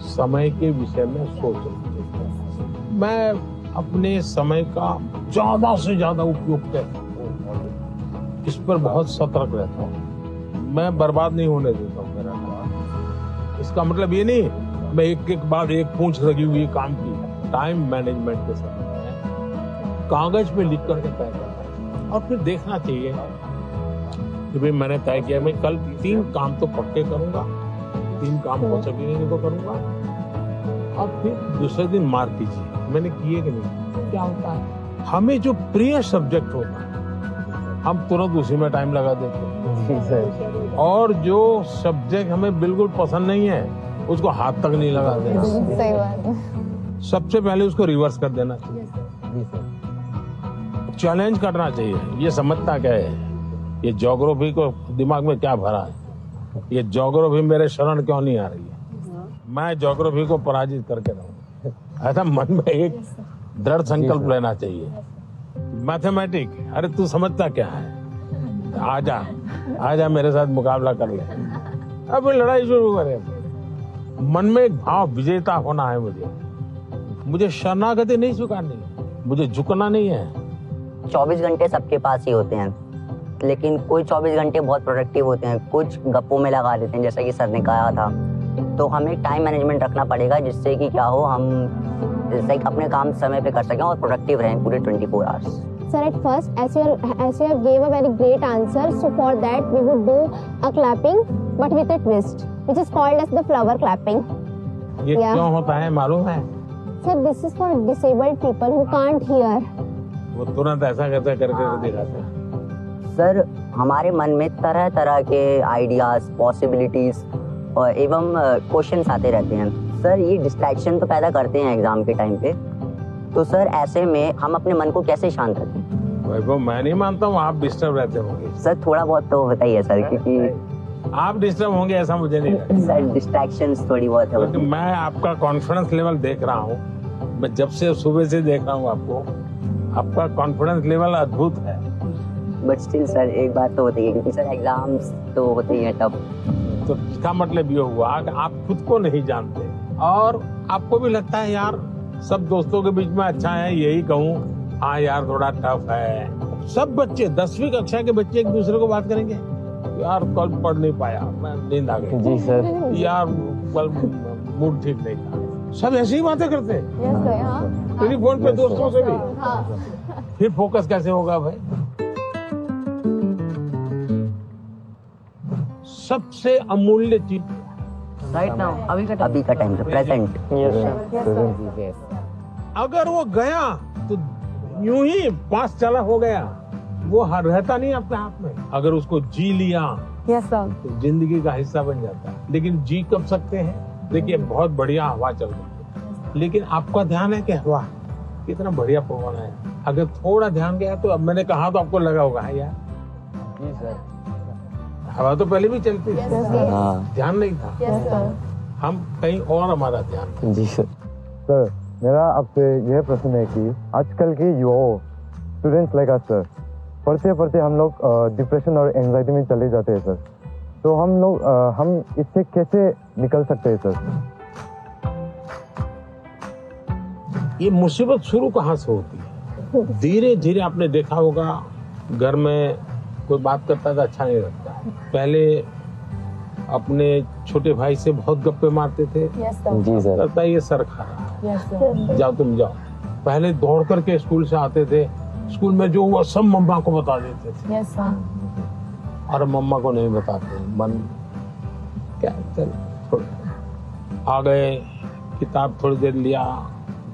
समय के विषय में सोचना चाहिए। मैं अपने समय का ज्यादा से ज्यादा उपयोग कैसे करूं, इस पर बहुत सतर्क रहता हूँ। मैं बर्बाद नहीं होने देता हूँ मेरा काम। इसका मतलब ये नहीं मैं एक एक बाद एक पूंछ लगी हुई काम की। टाइम मैनेजमेंट के समय में कागज पे लिख करके तय करना है और फिर देखना चाहिए कि भाई मैंने तय किया मैं कल 3 काम तो पक्के करूंगा, 3 काम हो सके नहीं तो करूंगा, और फिर दूसरे दिन मार्क कीजिए मैंने किए कि नहीं। क्या होता है हमें जो प्रिय सब्जेक्ट होता है हम तुरंत उसी में टाइम लगा देते हैं, और जो सब्जेक्ट हमें बिल्कुल पसंद नहीं है उसको हाथ तक नहीं लगा देना। सही बात है। सबसे पहले उसको रिवर्स कर देना चाहिए, चैलेंज करना चाहिए। ये समझता क्या है, ये ज्योग्राफी को दिमाग में क्या भरा है, ये ज्योग्राफी मेरे शरण क्यों नहीं आ रही है, मैं ज्योग्राफी को पराजित करके रहूं। ऐसा मन में एक दृढ़ संकल्प लेना चाहिए। मैथमेटिक, अरे तू समझता क्या है, आजा मेरे साथ मुकाबला कर ले, अब लड़ाई शुरू करें। मन में एक भाव विजेता होना है। मुझे शरणागति नहीं स्वीकारनी है, मुझे झुकना नहीं है। 24 घंटे सबके पास ही होते हैं, लेकिन कोई 24 घंटे बहुत प्रोडक्टिव होते हैं, कुछ गप्पों में लगा देते हैं, जैसा कि सर ने कहा था। तो हमें टाइम मैनेजमेंट रखना पड़ेगा, जिससे कि क्या हो, हम जैसे अपने काम समय पे कर सकें और प्रोडक्टिव रहें पूरे 24 hours. Sir, at first, as you have gave a very great answer, so for that we would do a clapping, but with a twist, which is called as the flower clapping. ये क्यों होता है मालूम है? Sir, this is for disabled people who can't hear. वो तुरंत ऐसा करके दिखाते हैं। सर, हमारे मन में तरह तरह के आइडियाज, पॉसिबिलिटीज और एवं क्वेश्चंस आते रहते हैं। सर, ये डिस्ट्रैक्शन तो पैदा करते हैं एग्जाम के टाइम पे। तो सर, ऐसे में हम अपने मन को कैसे शांत रखें? वैभव, मैं नहीं मानता हूँ आप डिस्टर्ब रहते होंगे। सर, थोड़ा बहुत तो होता ही है सर, क्योंकि आप डिस्टर्ब होंगे ऐसा मुझे नहीं लगता। सर, डिस्ट्रैक्शंस थोड़ी बहुत है। क्योंकि मैं आपका कॉन्फिडेंस लेवल देख रहा हूँ, मैं जब से सुबह से देख रहा हूँ आपको, आपका कॉन्फिडेंस लेवल अद्भुत है। बट स्टिल सर, एक बात तो होती है, क्योंकि सर एग्जाम्स तो होते ही हैं टफ। तो इसका मतलब ये हुआ कि आप खुद को नहीं जानते, और आपको भी लगता है यार सब दोस्तों के बीच में अच्छा है, यही कहूँ हाँ यार थोड़ा टफ है। सब बच्चे 10वीं कक्षा के बच्चे एक दूसरे को बात करेंगे, यार कल पढ़ नहीं पाया, मैं नींद आ गई। जी सर। यार कल मूड ठीक नहीं था। सब ऐसी ही बातें करते हैं टेलीफोन पे दोस्तों से भी। फिर फोकस कैसे होगा भाई? सबसे अमूल्य चीज राइट नाउ, अभी का टाइम, प्रेजेंट। अगर वो गया तो यूं ही पास चला हो गया, वो रहता नहीं अपने हाथ में। अगर उसको जी लिया तो जिंदगी का हिस्सा बन जाता है। लेकिन जी कब सकते हैं? देखिए, बहुत बढ़िया हवा चल रही है, लेकिन आपका ध्यान है कि हवा कितना बढ़िया पवन है। अगर थोड़ा ध्यान गया तो, अब मैंने कहा तो आपको लगा होगा यार, जी सर, हवा तो पहले भी चलती थी, ध्यान नहीं था। हम कहीं और हमारा ध्यान। जी सर। सर, मेरा आपसे यह प्रश्न है कि आजकल के युवाओं, स्टूडेंट्स लाइक अस सर, पढ़ते पढ़ते हम लोग डिप्रेशन और एंजाइटी में चले जाते हैं सर। तो हम इससे कैसे निकल सकते हैं सर? ये मुसीबत शुरू कहाँ से होती है? धीरे धीरे आपने देखा होगा, घर में कोई बात करता था अच्छा नहीं लगता। पहले अपने छोटे भाई से बहुत गप्पे मारते थे। जी सर। लगता है ये सर खा रहा, जाओ तुम जाओ। पहले दौड़ करके स्कूल से आते थे, स्कूल में जो हुआ सब मम्मा को बता देते थे। और मम्मा को नहीं बताते, मन क्या, चल आ गए, किताब थोड़ी देर लिया,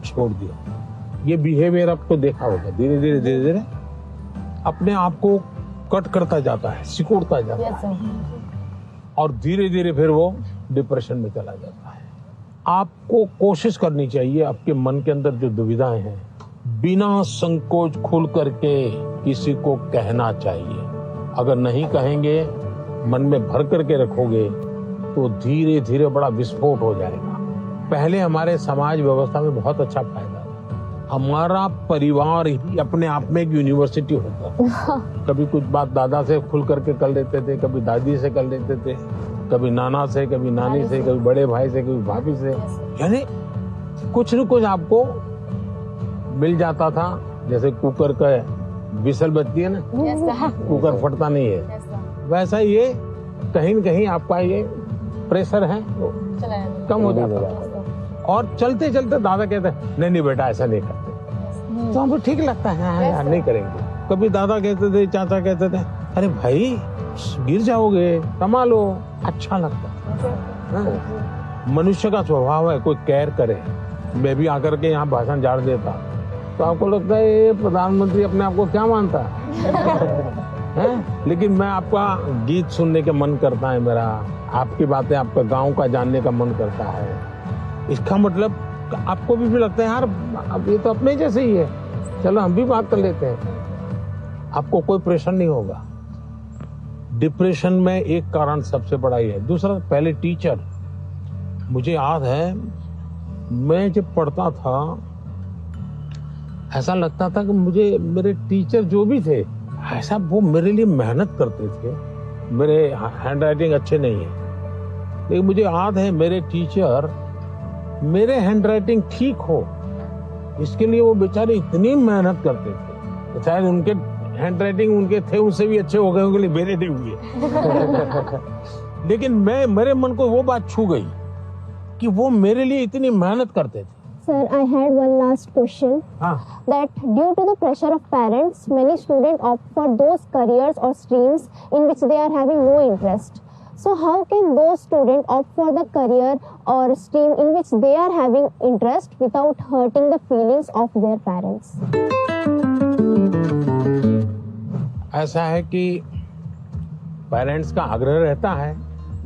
छोड़ दिया। ये बिहेवियर आपको देखा होगा, धीरे धीरे अपने आप को कट करता जाता है, सिकुड़ता जाता है, और धीरे धीरे फिर वो डिप्रेशन में चला जाता है। आपको कोशिश करनी चाहिए, आपके मन के अंदर जो दुविधाएं हैं, बिना संकोच खुल करके किसी को कहना चाहिए। अगर नहीं कहेंगे, मन में भर करके रखोगे, तो धीरे धीरे बड़ा विस्फोट हो जाएगा। पहले हमारे समाज व्यवस्था में बहुत अच्छा फायदा था। हमारा परिवार ही अपने आप में एक यूनिवर्सिटी होता था। कभी कुछ बात दादा से खुल करके कर लेते थे, कभी दादी से कर लेते थे, कभी नाना से, कभी नानी से, कभी बड़े भाई से, कभी भाभी से। यानी कुछ न कुछ आपको मिल जाता था। जैसे कुकर का विसल बजती है ना, कुकर फटता नहीं है, वैसा ये कहीं न कहीं आपका ये प्रेशर है वो कम हो जाता है। और चलते चलते दादा कहते हैं नहीं बेटा ऐसा नहीं करते, तो हमको ठीक लगता है यार नहीं करेंगे। कभी दादा कहते थे, चाचा कहते थे अरे भाई गिर जाओगे, कमा लो, अच्छा लगता है। मनुष्य का स्वभाव है कोई केयर करे। मैं भी आकर के यहाँ भाषण झाड़ देता, तो आपको लगता है ये प्रधानमंत्री अपने आप को क्या मानता है? लेकिन मैं आपका गीत सुनने का मन करता है मेरा, आपकी बातें, आपका गांव का जानने का मन करता है। इसका मतलब आपको भी लगता है यार अब ये तो अपने जैसे ही है, चलो हम भी बात कर लेते हैं। आपको कोई प्रेशर नहीं होगा। डिप्रेशन में एक कारण सबसे बड़ा ही है। दूसरा, पहले टीचर, मुझे याद है मैं जब पढ़ता था ऐसा लगता था कि मुझे मेरे टीचर जो भी थे ऐसा वो मेरे लिए मेहनत करते थे। मेरे हैंड राइटिंग अच्छे नहीं है, लेकिन मुझे याद है मेरे टीचर मेरे हैंड राइटिंग ठीक हो इसके लिए वो बेचारे इतनी मेहनत करते थे। तो शायद उनके हैंड राइटिंग उनके थे उनसे भी अच्छे हो गए होंगे, मेरे नहीं हुए। लेकिन मेरे मन को वो बात छू गई कि वो मेरे लिए इतनी मेहनत करते थे। Sir, I had one last question. That due to the pressure of parents, many students opt for those careers or streams in which they are having no interest. So how can those students opt for the career or stream in which they are having interest without hurting the feelings of their parents? ऐसा है कि parents का आग्रह रहता है,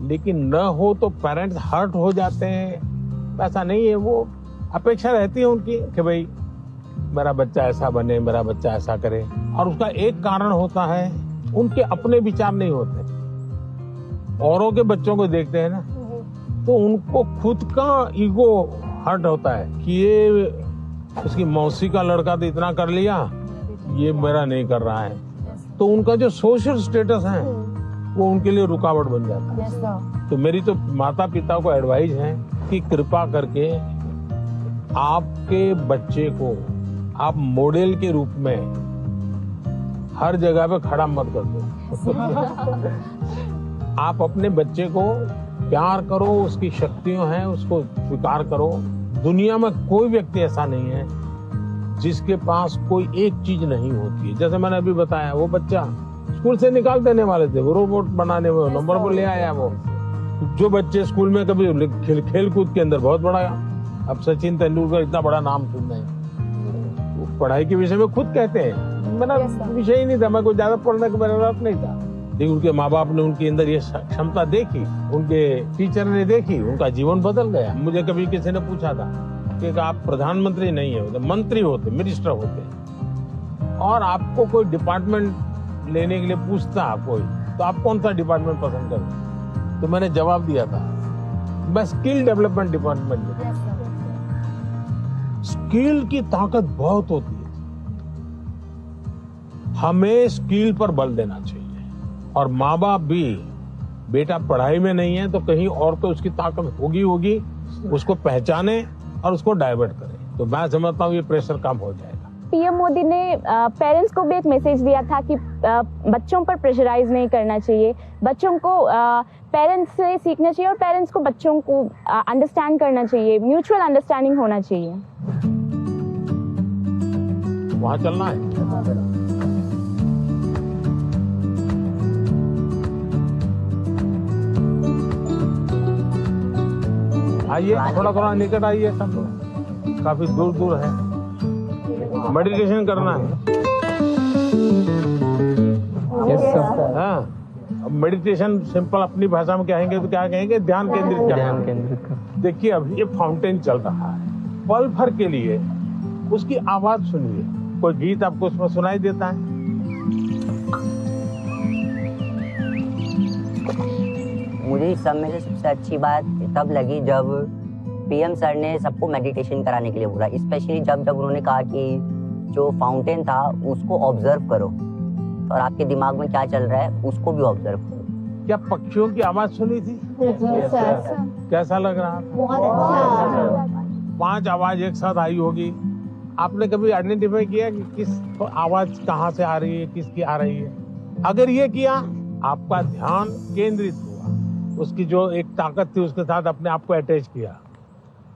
लेकिन न हो तो पेरेंट्स हर्ट हो जाते हैं। ऐसा नहीं है, वो अपेक्षा रहती है उनकी कि भाई मेरा बच्चा ऐसा बने, मेरा बच्चा ऐसा करे। और उसका एक कारण होता है उनके अपने विचार नहीं होते। औरों के बच्चों को देखते हैं ना, तो उनको खुद का ईगो हर्ट होता है कि ये उसकी मौसी का लड़का तो इतना कर लिया, ये मेरा नहीं कर रहा है। तो उनका जो सोशल स्टेटस है वो उनके लिए रुकावट बन जाता है। तो मेरी तो माता पिता को एडवाइस है कि कृपा करके आपके बच्चे को आप मॉडल के रूप में हर जगह पे खड़ा मत कर दो। आप अपने बच्चे को प्यार करो, उसकी शक्तियां हैं उसको स्वीकार करो। दुनिया में कोई व्यक्ति ऐसा नहीं है जिसके पास कोई एक चीज नहीं होती है। जैसे मैंने अभी बताया, वो बच्चा स्कूल से निकाल देने वाले थे, वो रोबोट बनाने में नंबर पर ले आया। वो जो बच्चे स्कूल में कभी खेल कूद के अंदर बहुत बड़ा, अब सचिन तेंदुलकर इतना बड़ा नाम सुन रहे हैं, वो पढ़ाई के विषय में खुद कहते हैं मेरा विषय ही नहीं था, मैं कोई ज्यादा पढ़ने का मेरा रस नहीं था। लेकिन उनके माँ बाप ने उनके अंदर ये क्षमता देखी, उनके टीचर ने देखी, उनका जीवन बदल गया। मुझे कभी किसी ने पूछा था कि आप प्रधानमंत्री नहीं है, मंत्री होते, मिनिस्टर होते, और आपको कोई डिपार्टमेंट लेने के लिए पूछता कोई, तो आप कौन सा डिपार्टमेंट पसंद करते? तो मैंने जवाब दिया था मैं स्किल डेवलपमेंट डिपार्टमेंट में। स्किल की ताकत बहुत होती है, हमें स्किल पर बल देना चाहिए। और माँ बाप भी, बेटा पढ़ाई में नहीं है तो कहीं और तो उसकी ताकत होगी, उसको पहचाने और उसको डाइवर्ट करें। तो मैं समझता हूँ ये प्रेशर कम हो जाएगा। पीएम मोदी ने पेरेंट्स को भी एक मैसेज दिया था कि बच्चों पर प्रेशराइज नहीं करना चाहिए, बच्चों को पेरेंट्स से सीखना चाहिए और पेरेंट्स को बच्चों को अंडरस्टैंड करना चाहिए, म्यूचुअल अंडरस्टैंडिंग होना चाहिए। वहाँ चलना है। आइए, थोड़ा निकट आइए, सब लोग काफी दूर दूर है। मेडिटेशन करना है। हाँ, मेडिटेशन सिंपल अपनी भाषा में कहेंगे तो क्या कहेंगे? ध्यान केंद्रित करना। देखिए अभी ये फाउंटेन चल रहा है, पल भर के लिए उसकी आवाज सुनिए। कोई गीत आपको उसमें सुनाई देता है? मुझे इस सब में से सबसे अच्छी बात तब लगी जब पीएम सर ने सबको मेडिटेशन कराने के लिए बोला, स्पेशली जब उन्होंने कहा कि जो फाउंटेन था उसको ऑब्जर्व करो और आपके दिमाग में क्या चल रहा है उसको भी ऑब्जर्व करो। क्या पक्षियों की आवाज सुनी थी? कैसा लग रहा? बहुत अच्छा। 5 आवाज एक साथ आई होगी। आपने कभी आइडेंटिफाई किया कि किस आवाज कहाँ से आ रही है, किसकी आ रही है? अगर ये किया, आपका ध्यान केंद्रित हुआ, उसकी जो एक ताकत थी उसके साथ अपने आप को अटैच किया।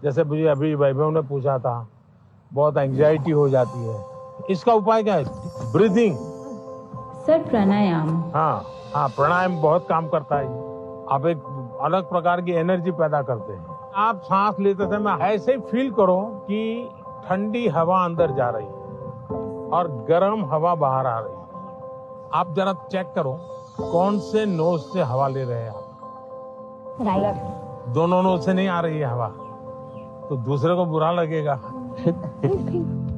जैसे मुझे अभी वैभव ने पूछा था, बहुत एंजाइटी हो जाती है, इसका उपाय क्या है? ब्रीथिंग। सर प्राणायाम। हाँ, प्राणायाम बहुत काम करता है। आप एक अलग प्रकार की एनर्जी पैदा करते हैं। आप सांस लेते समय ऐसे फील करो कि ठंडी हवा अंदर जा रही है। और गर्म हवा बाहर आ रही है। आप जरा चेक करो कौन से नोज से हवा ले रहे हैं आप। राइट। दोनों नोज से नहीं आ रही है हवा, तो दूसरे को बुरा लगेगा।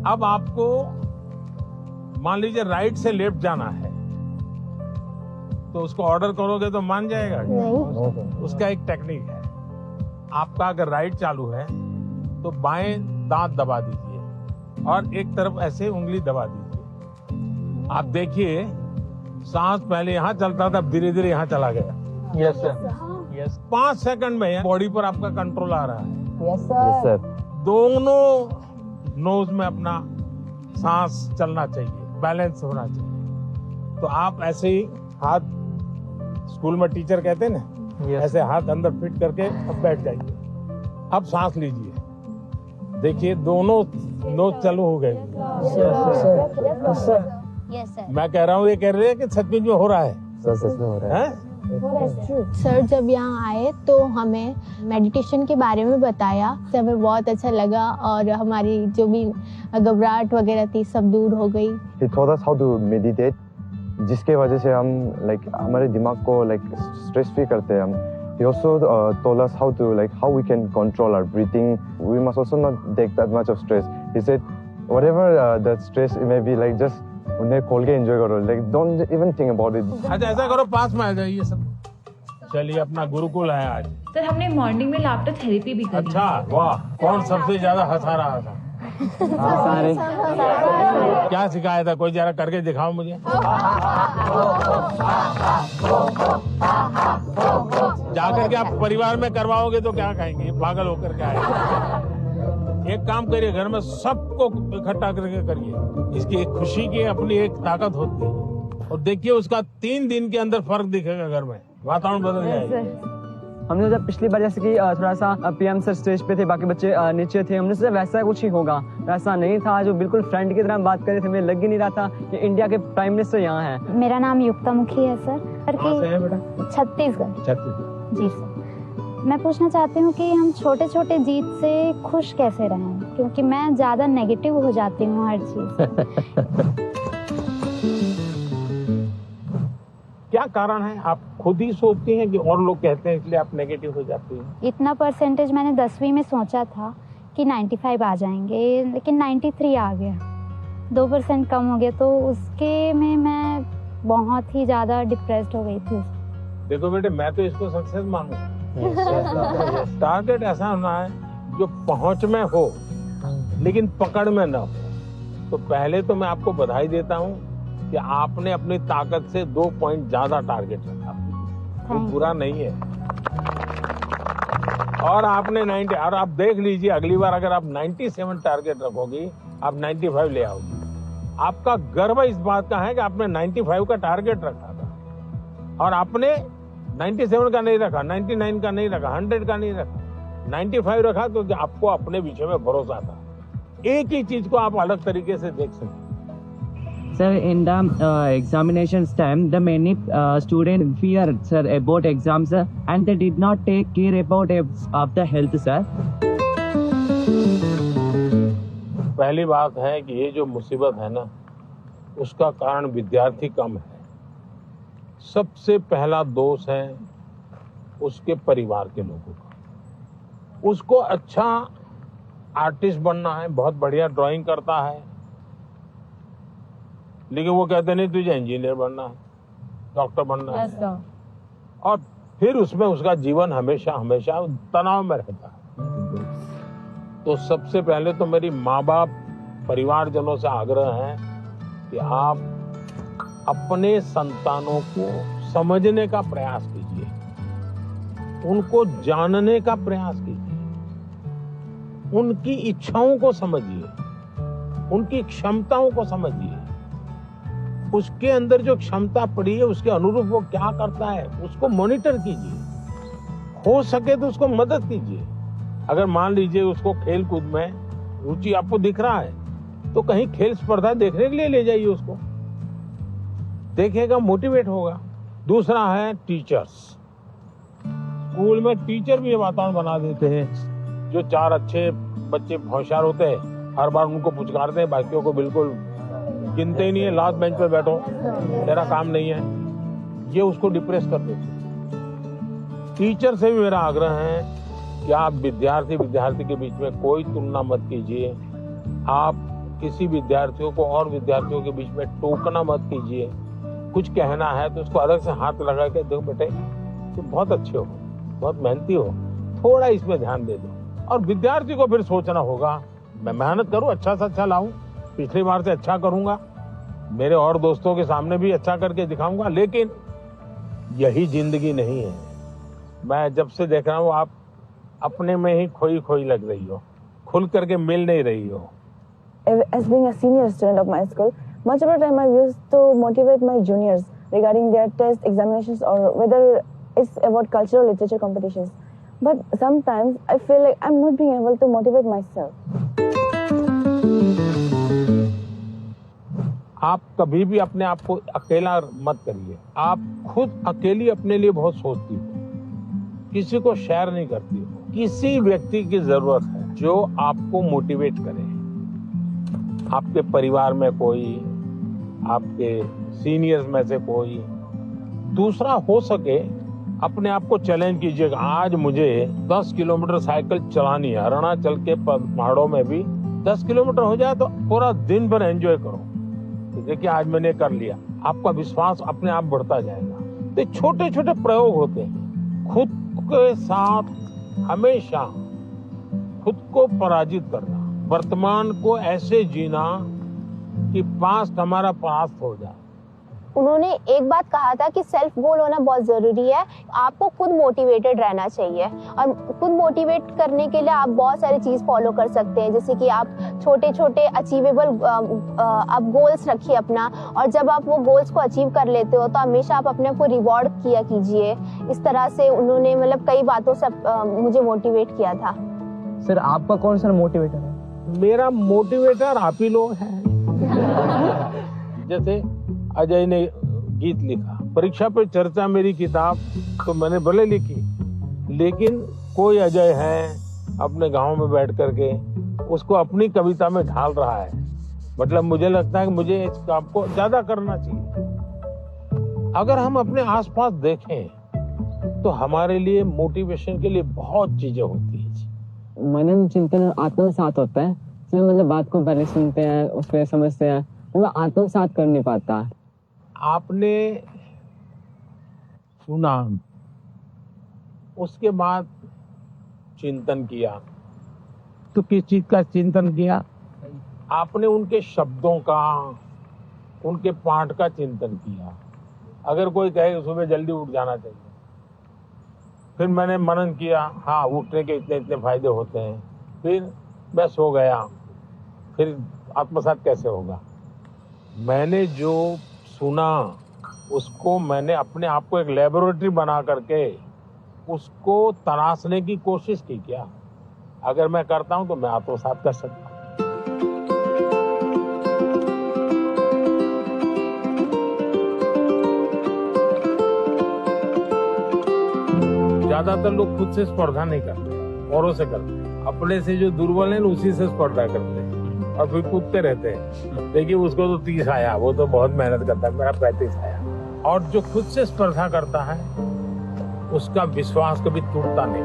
अब आपको मान लीजिए राइट से लेफ्ट जाना है, तो उसको ऑर्डर करोगे तो मान जाएगा? नहीं। उसका एक टेक्निक है। आपका अगर राइट चालू है तो बाएं दांत दबा दीजिए और एक तरफ ऐसे उंगली दबा दीजिए। आप देखिए सांस पहले यहाँ चलता था, धीरे धीरे यहाँ चला गया। Yes sir, yes. 5 सेकंड में बॉडी पर आपका कंट्रोल आ रहा है। Yes sir. दोनों नोज में अपना सांस चलना चाहिए, बैलेंस होना चाहिए। तो आप ऐसे ही हाथ, स्कूल में टीचर कहते हैं ना, ऐसे हाथ अंदर फिट करके अब बैठ जाइए। अब सांस लीजिए, देखिए दोनों नोज चालू हो गए। मैं कह रहा हूँ, ये कह रहे हैं कि सचमुच में हो रहा है। सच में हो रहा है। सर जब यहाँ आए तो हमें मेडिटेशन के बारे में बताया, तो हमें बहुत अच्छा लगा और हमारी जो भी घबराहट वगैरह थी सब दूर हो गई। He taught us how to meditate, जिसके वजह से हम हमारे दिमाग को स्ट्रेस फ्री करते हैं हम। He also told us how we can control our breathing. We must also not take that much of stress. He said, whatever that stress it may be, just उन्हें खोल के एंजॉय करो, don't even think about it. अच्छा ऐसा करो, पास में आ जाइए सब। चलिए, अपना गुरुकुल है आज। सर हमने मॉर्निंग में लाफ्टर थेरेपी भी करी। अच्छा, वाह। कौन सबसे ज्यादा हंसा रहा था? सारे। क्या सिखाया था? कोई जरा करके दिखाओ मुझे। जाकर के आप परिवार में करवाओगे तो क्या कहेंगे, पागल होकर के आए। एक काम करिए, घर में सबको इकट्ठा करके करिए। इसकी एक खुशी की अपनी एक ताकत होती है, और देखिए उसका 3 दिन के अंदर फर्क दिखेगा। घर में वातावरण बदल जाएगा। हमने जब पिछली बार जैसे कि थोड़ा सा पीएम सर स्टेज पे थे, बाकी बच्चे नीचे थे, हमने सोचा वैसा कुछ ही होगा। वैसा नहीं था, जो बिल्कुल फ्रेंड की तरह बात कर रहे थे। मुझे लग ही नहीं रहा था कि इंडिया के प्राइम मिनिस्टर यहाँ हैं। मेरा नाम युक्ता मुखी है सर। कहाँ से है बेटा? छत्तीसगढ़। जी सर। मैं पूछना चाहती हूँ कि हम छोटे छोटे जीत से खुश कैसे रहें, क्योंकि मैं ज्यादा नेगेटिव हो जाती हूँ हर चीज। क्या कारण है? आप खुद ही सोचती हैं कि और लोग कहते हैं इसलिए आप नेगेटिव हो जाती हैं? इतना परसेंटेज मैंने 10वीं में सोचा था कि 95 आ जाएंगे, लेकिन 93 आ गया। 2% कम हो गया, तो उसके में मैं बहुत ही ज्यादा डिप्रेस्ड हो गई थी। देखो बेटे, मैं तो इसको सक्सेस मानूंगा। टारगेट ऐसा होना है जो पहुंच में हो लेकिन पकड़ में न हो। तो पहले तो मैं आपको बधाई देता हूं कि आपने अपनी ताकत से 2 पॉइंट ज्यादा टारगेट रखा, वो बुरा नहीं है। और आपने 90, और आप देख लीजिए अगली बार अगर आप 97 टारगेट रखोगी, आप 95 ले आओगी। आपका गर्व इस बात का है कि आपने 95 का टारगेट रखा था, और आपने 97 का नहीं रखा, 99 का नहीं रखा, 100 का नहीं रखा, 95 रखा, क्योंकि आपको अपने विषय में भरोसा था। एक ही चीज को आप अलग तरीके से देख सकते। Sir, in the examinations time, the many students fear, sir, about exams, sir, and they did not take care about of the health, sir. पहली बात है कि ये जो मुसीबत है ना, उसका कारण विद्यार्थी कम है। सबसे पहला दोष है उसके परिवार के लोगों का। उसको अच्छा आर्टिस्ट बनना है, बहुत बढ़िया ड्राइंग करता है, लेकिन वो कहते नहीं तुझे इंजीनियर बनना है, डॉक्टर बनना है, और फिर उसमें उसका जीवन हमेशा हमेशा तनाव में रहता है। तो सबसे पहले तो मेरी माँ बाप परिवारजनों से आग्रह है कि आप अपने संतानों को समझने का प्रयास कीजिए, उनको जानने का प्रयास कीजिए, उनकी इच्छाओं को समझिए, उनकी क्षमताओं को समझिए। उसके अंदर जो क्षमता पड़ी है उसके अनुरूप वो क्या करता है उसको मॉनिटर कीजिए। हो सके तो उसको मदद कीजिए। अगर मान लीजिए उसको खेल कूद में रुचि आपको दिख रहा है तो कहीं खेल स्पर्धा देखने के लिए ले जाइए उसको, देखेगा, मोटिवेट होगा। दूसरा है टीचर्स। स्कूल में टीचर भी ये वातावरण बना देते हैं, जो 4 अच्छे बच्चे होशियार होते हैं हर बार उनको पुचकारते हैं, बाकियों को बिल्कुल गिनते ही नहीं है, लास्ट बेंच पे बैठो, तेरा काम नहीं है, ये उसको डिप्रेस कर देते। टीचर से भी मेरा आग्रह है कि आप विद्यार्थी के बीच में कोई तुलना मत कीजिए। आप किसी विद्यार्थियों को और विद्यार्थियों के बीच में टोकना मत कीजिए। कुछ कहना है तो उसको अलग से हाथ लगा के, देखो बेटे तुम बहुत अच्छे हो, बहुत मेहनती हो, थोड़ा इसमें ध्यान दे दो। और विद्यार्थी को फिर सोचना होगा, मैं मेहनत करूं, अच्छा से अच्छा लाऊं, पिछली बार से अच्छा करूंगा, मेरे और दोस्तों के सामने भी अच्छा करके दिखाऊंगा। लेकिन यही जिंदगी नहीं है। मैं जब से देख रहा हूं आप अपने में ही खोई लग रही हो, खुल करके मिल नहीं रही हो। As being a senior student of my school, much of the time I used to motivate my juniors regarding their test examinations or whether it's about cultural literature competitions. But sometimes I feel like I'm not being able to motivate myself. आप कभी भी अपने आप को अकेला मत करिए। आप खुद अकेली अपने लिए बहुत सोचती हो, किसी को शेयर नहीं करती हो। किसी व्यक्ति की जरूरत है जो आपको मोटिवेट करे। आपके परिवार में कोई, आपके सीनियर्स में से कोई, दूसरा हो सके अपने आप को चैलेंज कीजिएगा। आज मुझे 10 किलोमीटर साइकिल चलानी है, अरुणाचल के पहाड़ों में भी 10 किलोमीटर हो जाए तो पूरा दिन भर एंजॉय करो। तो देखिए आज मैंने कर लिया, आपका विश्वास अपने आप बढ़ता जाएगा। तो छोटे छोटे प्रयोग होते हैं। खुद के साथ हमेशा खुद को पराजित करना, वर्तमान को ऐसे जीना कि पास्ट हमारा पास्ट हो जाए। उन्होंने एक बात कहा था कि सेल्फ गोल होना बहुत ज़रूरी है। आपको खुद मोटिवेटेड रहना चाहिए और खुद मोटिवेट करने के लिए आप बहुत सारी चीज़ फॉलो कर सकते हैं, जैसे कि आप छोटे छोटे अचीवेबल आप गोल्स रखिए अपना, और जब आप वो गोल्स को अचीव कर लेते हो तो हमेशा आप अपने को रिवॉर्ड किया कीजिए। इस तरह से उन्होंने मतलब कई बातों से मुझे मोटिवेट किया था। सर आपका कौन सा मोटिवेटर है? मेरा मोटिवेटर आप ही लोग हैं। जैसे अजय ने गीत लिखा, परीक्षा पे चर्चा मेरी किताब, तो मैंने भले लिखी, लेकिन कोई अजय है अपने गांव में बैठ करके उसको अपनी कविता में ढाल रहा है। मतलब मुझे लगता है कि मुझे इस काम को ज्यादा करना चाहिए। अगर हम अपने आसपास देखें तो हमारे लिए मोटिवेशन के लिए बहुत चीजें होती है। मनन चिंतन आत्मसात होता है, इसमें मतलब बात को पहले सुनते हैं, उसमें समझते हैं, वो आत्मसात कर नहीं पाता। आपने सुना, उसके बाद चिंतन किया, तो किस चीज का चिंतन किया? आपने उनके शब्दों का, उनके पाठ का चिंतन किया। अगर कोई कहे सुबह जल्दी उठ जाना चाहिए, फिर मैंने मनन किया, हाँ उठने के इतने इतने फायदे होते हैं, फिर मैं सो गया, फिर आत्मसात कैसे होगा? मैंने जो सुना उसको मैंने अपने आप को एक लेबोरेटरी बना करके उसको तराशने की कोशिश की। क्या अगर मैं करता हूं तो मैं आत्मसात कर सकता हूं। ज्यादातर लोग खुद से स्पर्धा नहीं करते, औरों से करते हैं। अपने से जो दुर्बल है उसी से स्पर्धा करते हैं और फिर कूदते रहते हैं। देखिए उसको तो 30 आया, वो तो बहुत मेहनत करता है, मेरा 35 आया। और जो खुद से स्पर्धा करता है उसका विश्वास कभी टूटता नहीं।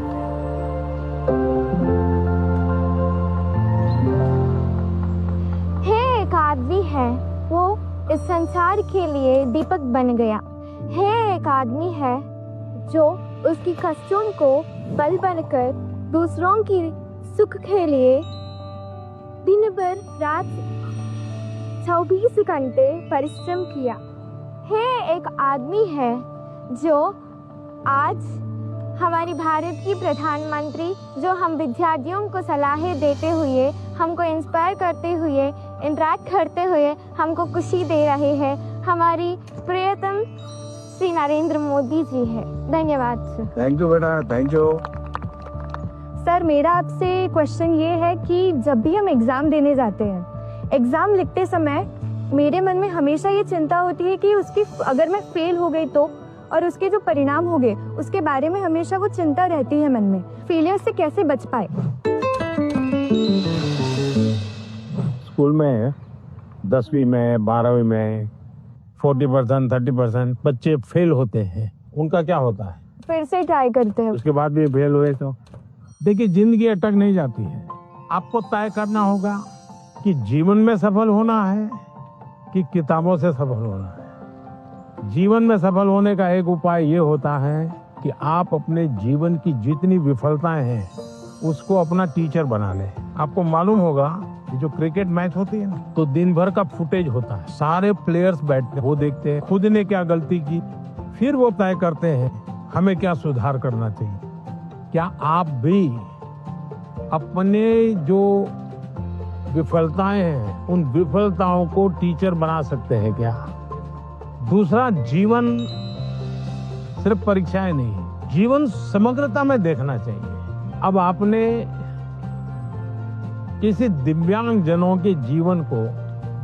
है एक आदमी है, वो इस संसार के लिए दीपक बन गया। है एक आदमी है जो उसकी कष्टों को पल पल कर दूसरों की सुख के लिए दिन भर रात 24 घंटे परिश्रम किया। है एक आदमी है जो आज हमारी भारत की प्रधानमंत्री, जो हम विद्यार्थियों को सलाहें देते हुए, हमको इंस्पायर करते हुए, इंटरेक्ट करते हुए हमको खुशी दे रहे हैं, हमारी प्रियतम श्री नरेंद्र मोदी जी है। धन्यवाद सर। थैंक यू बेटा, थैंक यू। सर मेरा आपसे क्वेश्चन ये है कि जब भी हम एग्ज़ाम देने जाते हैं, एग्ज़ाम लिखते समय मेरे मन में हमेशा ये चिंता होती है कि उसकी अगर मैं फेल हो गई तो, और उसके जो परिणाम हो गए उसके बारे में हमेशा वो चिंता रहती है मन में। फेलियर से कैसे बच पाए? स्कूल में 10वीं में 12वीं में 40% 30% बच्चे फेल होते हैं, उनका क्या होता है? फिर से ट्राई करते हैं। उसके बाद भी फेल हुए तो देखिए, जिंदगी अटक नहीं जाती है। आपको तय करना होगा कि जीवन में सफल होना है कि किताबों से सफल होना है। जीवन में सफल होने का एक उपाय ये होता है कि आप अपने जीवन की जितनी विफलताएं हैं उसको अपना टीचर बना लें। आपको मालूम होगा कि जो क्रिकेट मैच होती है ना, तो दिन भर का फुटेज होता है, सारे प्लेयर्स बैठते हैं, वो देखते हैं खुद ने क्या गलती की, फिर वो तय करते हैं हमें क्या सुधार करना चाहिए। क्या आप भी अपने जो विफलताएं हैं उन विफलताओं को टीचर बना सकते हैं क्या? दूसरा, जीवन सिर्फ परीक्षाएं नहीं है, जीवन समग्रता में देखना चाहिए। अब आपने किसी दिव्यांग जनों के जीवन को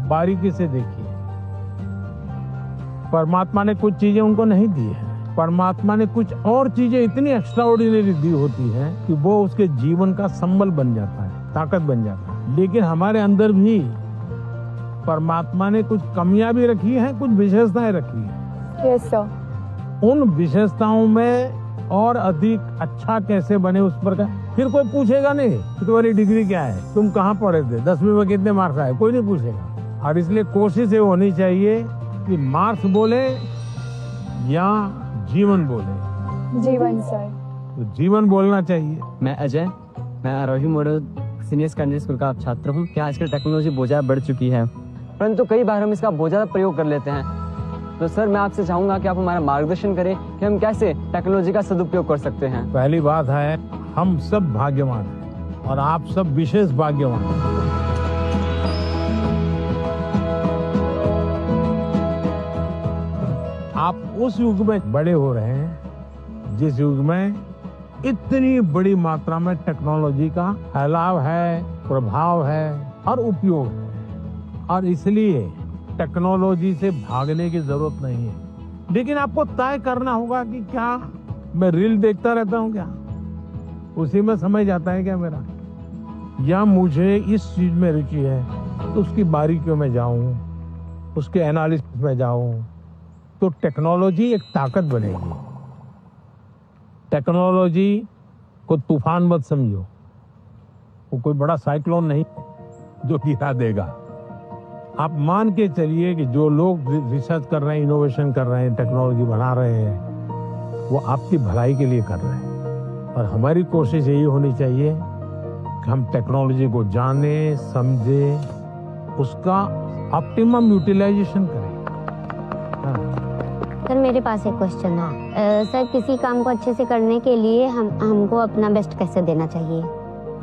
बारीकी से देखिए। परमात्मा ने कुछ चीजें उनको नहीं दी है, परमात्मा ने कुछ और चीजें इतनी एक्स्ट्राऑर्डिनरी दी होती हैं कि वो उसके जीवन का संबल बन जाता है, ताकत बन जाता है। लेकिन हमारे अंदर भी परमात्मा ने कुछ कमियां भी रखी हैं, कुछ विशेषताएं रखी हैं। Yes sir. उन विशेषताओं में और अधिक अच्छा कैसे बने उस पर का फिर कोई पूछेगा नहीं कि तुम्हारी डिग्री क्या है, तुम कहाँ पढ़े थे, 10वीं में कितने मार्क्स आए, कोई नहीं पूछेगा। और इसलिए कोशिश ये होनी चाहिए कि मार्क्स बोले या जीवन बोले। जीवन सर। तो जीवन बोलना चाहिए। मैं अजय, मैं आरोही मॉडल सीनियर सेकेंडरी स्कूल का छात्र हूँ। क्या आजकल टेक्नोलॉजी बहुत ज़्यादा बढ़ चुकी है, परंतु कई बार हम इसका बहुत ज़्यादा प्रयोग कर लेते हैं। तो सर, मैं आपसे चाहूँगा कि आप हमारा मार्गदर्शन करें कि हम कैसे टेक्नोलॉजी का सदुपयोग कर सकते हैं। पहली बात है, हम सब भाग्यवान हैं और आप सब विशेष भाग्यवान हैं। आप उस युग में बड़े हो रहे हैं जिस युग में इतनी बड़ी मात्रा में टेक्नोलॉजी का फैलाव है, प्रभाव है और उपयोग है, और इसलिए टेक्नोलॉजी से भागने की जरूरत नहीं है। लेकिन आपको तय करना होगा कि क्या मैं रील देखता रहता हूँ, क्या उसी में समय जाता है क्या मेरा, या मुझे इस चीज में रुचि है तो उसकी बारीकियों में जाऊं, उसके एनालिसिस में जाऊं, तो टेक्नोलॉजी एक ताकत बनेगी। टेक्नोलॉजी को तूफान मत समझो, वो कोई बड़ा साइक्लोन नहीं जो गिरा देगा। आप मान के चलिए कि जो लोग रिसर्च कर रहे हैं, इनोवेशन कर रहे हैं, टेक्नोलॉजी बना रहे हैं, वो आपकी भलाई के लिए कर रहे हैं। और हमारी कोशिश यही होनी चाहिए कि हम टेक्नोलॉजी को जाने, समझे, उसका ऑप्टिमम यूटिलाइजेशन करें। सर, मेरे पास एक क्वेश्चन है। सर, किसी काम को अच्छे से करने के लिए हमको अपना बेस्ट कैसे देना चाहिए?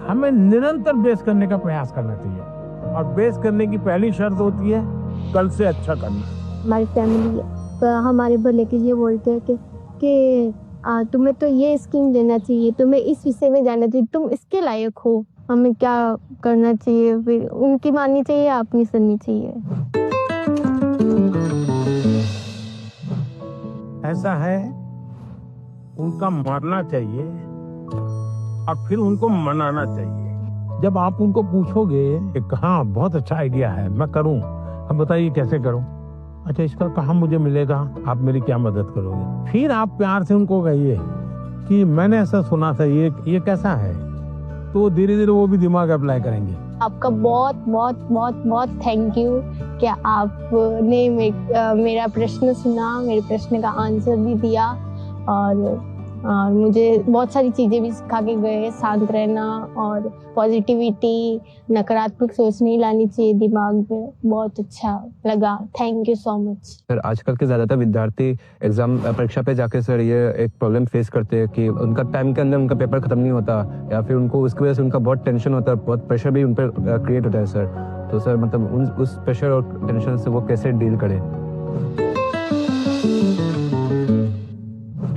हमें निरंतर बेस्ट करने का प्रयास करना चाहिए, और बेस्ट करने की पहली शर्त होती है कल से अच्छा करना। हमारी फैमिली हमारे भले के लिए बोलते हैं कि तुम्हें तो ये स्कीम लेना चाहिए, तुम्हें इस विषय में जाना चाहिए, तुम इसके लायक हो, हमें क्या करना चाहिए, फिर उनकी माननी चाहिए या अपनी सुननी चाहिए? ऐसा है, उनका मानना चाहिए और फिर उनको मनाना चाहिए। जब आप उनको पूछोगे कि हाँ बहुत अच्छा आइडिया है, मैं करूं, हम बताइए कैसे करूं, अच्छा इसका कहाँ मुझे मिलेगा, आप मेरी क्या मदद करोगे, फिर आप प्यार से उनको कहिए कि मैंने ऐसा सुना था, ये कैसा है, तो धीरे धीरे वो भी दिमाग अप्लाई करेंगे। आपका बहुत बहुत बहुत बहुत थैंक यू कि आपने मेरा प्रश्न सुना, मेरे प्रश्न का आंसर भी दिया, और मुझे बहुत सारी चीज़ें भी सिखा के गए, शांत रहना और पॉजिटिविटी, नकारात्मक सोच नहीं लानी चाहिए दिमाग में। बहुत अच्छा लगा, thank you so much. Sir, आजकल के ज़्यादातर विद्यार्थी एग्जाम परीक्षा पे जाके सर ये एक प्रॉब्लम फेस करते हैं कि उनका टाइम के अंदर उनका पेपर खत्म नहीं होता, या फिर उनको उसकी वजह से उनका बहुत टेंशन होता है, बहुत प्रेशर भी उन पर क्रिएट होता है सर। तो सर मतलब उस प्रेशर और टेंशन से वो कैसे डील करें?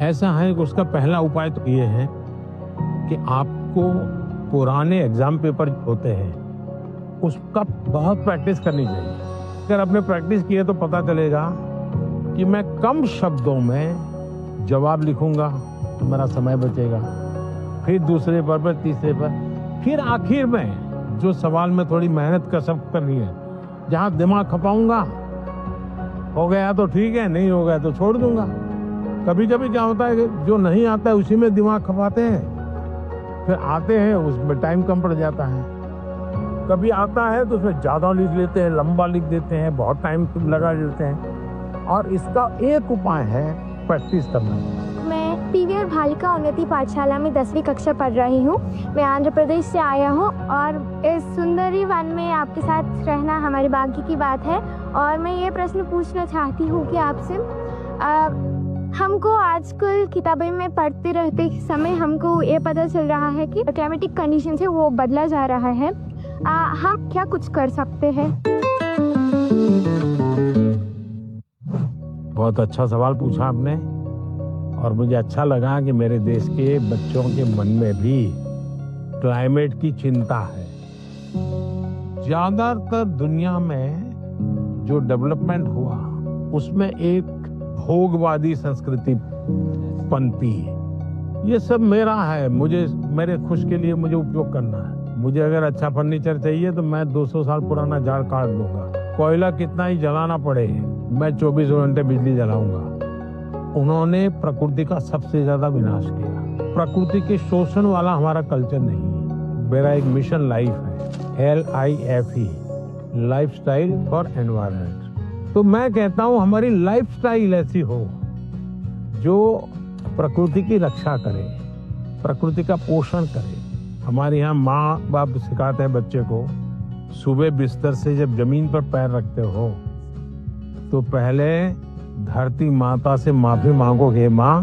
ऐसा है कि उसका पहला उपाय तो ये है कि आपको पुराने एग्जाम पेपर होते हैं उसका बहुत प्रैक्टिस करनी चाहिए। अगर आपने प्रैक्टिस की है तो पता चलेगा कि मैं कम शब्दों में जवाब लिखूंगा तो मेरा समय बचेगा, फिर दूसरे पर तीसरे पर, फिर आखिर में जो सवाल में थोड़ी मेहनत कसरत करनी है जहाँ दिमाग खपाऊंगा, हो गया तो ठीक है, नहीं हो गया तो छोड़ दूंगा। कभी कभी क्या होता है कि जो नहीं आता है उसी में दिमाग खपाते हैं, फिर आते हैं उसमें टाइम कम पड़ जाता है। कभी आता है तो उसमें ज्यादा लिख लेते हैं, लंबा लिख देते हैं, बहुत टाइम लगा देते हैं। और इसका एक उपाय है प्रैक्टिस करना। मैं पीवीआर बालिका उन्नति पाठशाला में 10वीं कक्षा पढ़ रही हूँ। मैं आंध्र प्रदेश से आया हूँ और इस सुंदरी वन में आपके साथ रहना हमारे भाग्य की बात है। और मैं ये प्रश्न पूछना चाहती हूँ कि आपसे हमको आजकल किताबें में पढ़ते रहते समय हमको ये पता चल रहा है कि क्लाइमेटिक कंडीशन है वो बदला जा रहा है। हम क्या कुछ कर सकते हैं? बहुत अच्छा सवाल पूछा आपने और मुझे अच्छा लगा कि मेरे देश के बच्चों के मन में भी क्लाइमेट की चिंता है। ज्यादातर दुनिया में जो डेवलपमेंट हुआ उसमें एक भोगवादी संस्कृति पनपी है। ये सब मेरा है, मुझे मेरे खुश के लिए मुझे उपयोग करना है। मुझे अगर अच्छा फर्नीचर चाहिए तो मैं 200 साल पुराना झाड़ काट दूंगा। कोयला कितना ही जलाना पड़े मैं 24 घंटे बिजली जलाऊंगा। उन्होंने प्रकृति का सबसे ज्यादा विनाश किया। प्रकृति के शोषण वाला हमारा कल्चर नहीं है। मेरा एक मिशन लाइफ है, LIFE, लाइफस्टाइल फॉर एनवायरनमेंट। तो मैं कहता हूं हमारी लाइफस्टाइल ऐसी हो जो प्रकृति की रक्षा करे, प्रकृति का पोषण करे। हमारे यहाँ माँ बाप सिखाते हैं बच्चे को, सुबह बिस्तर से जब जमीन पर पैर रखते हो तो पहले धरती माता से माफी मांगो, हे माँ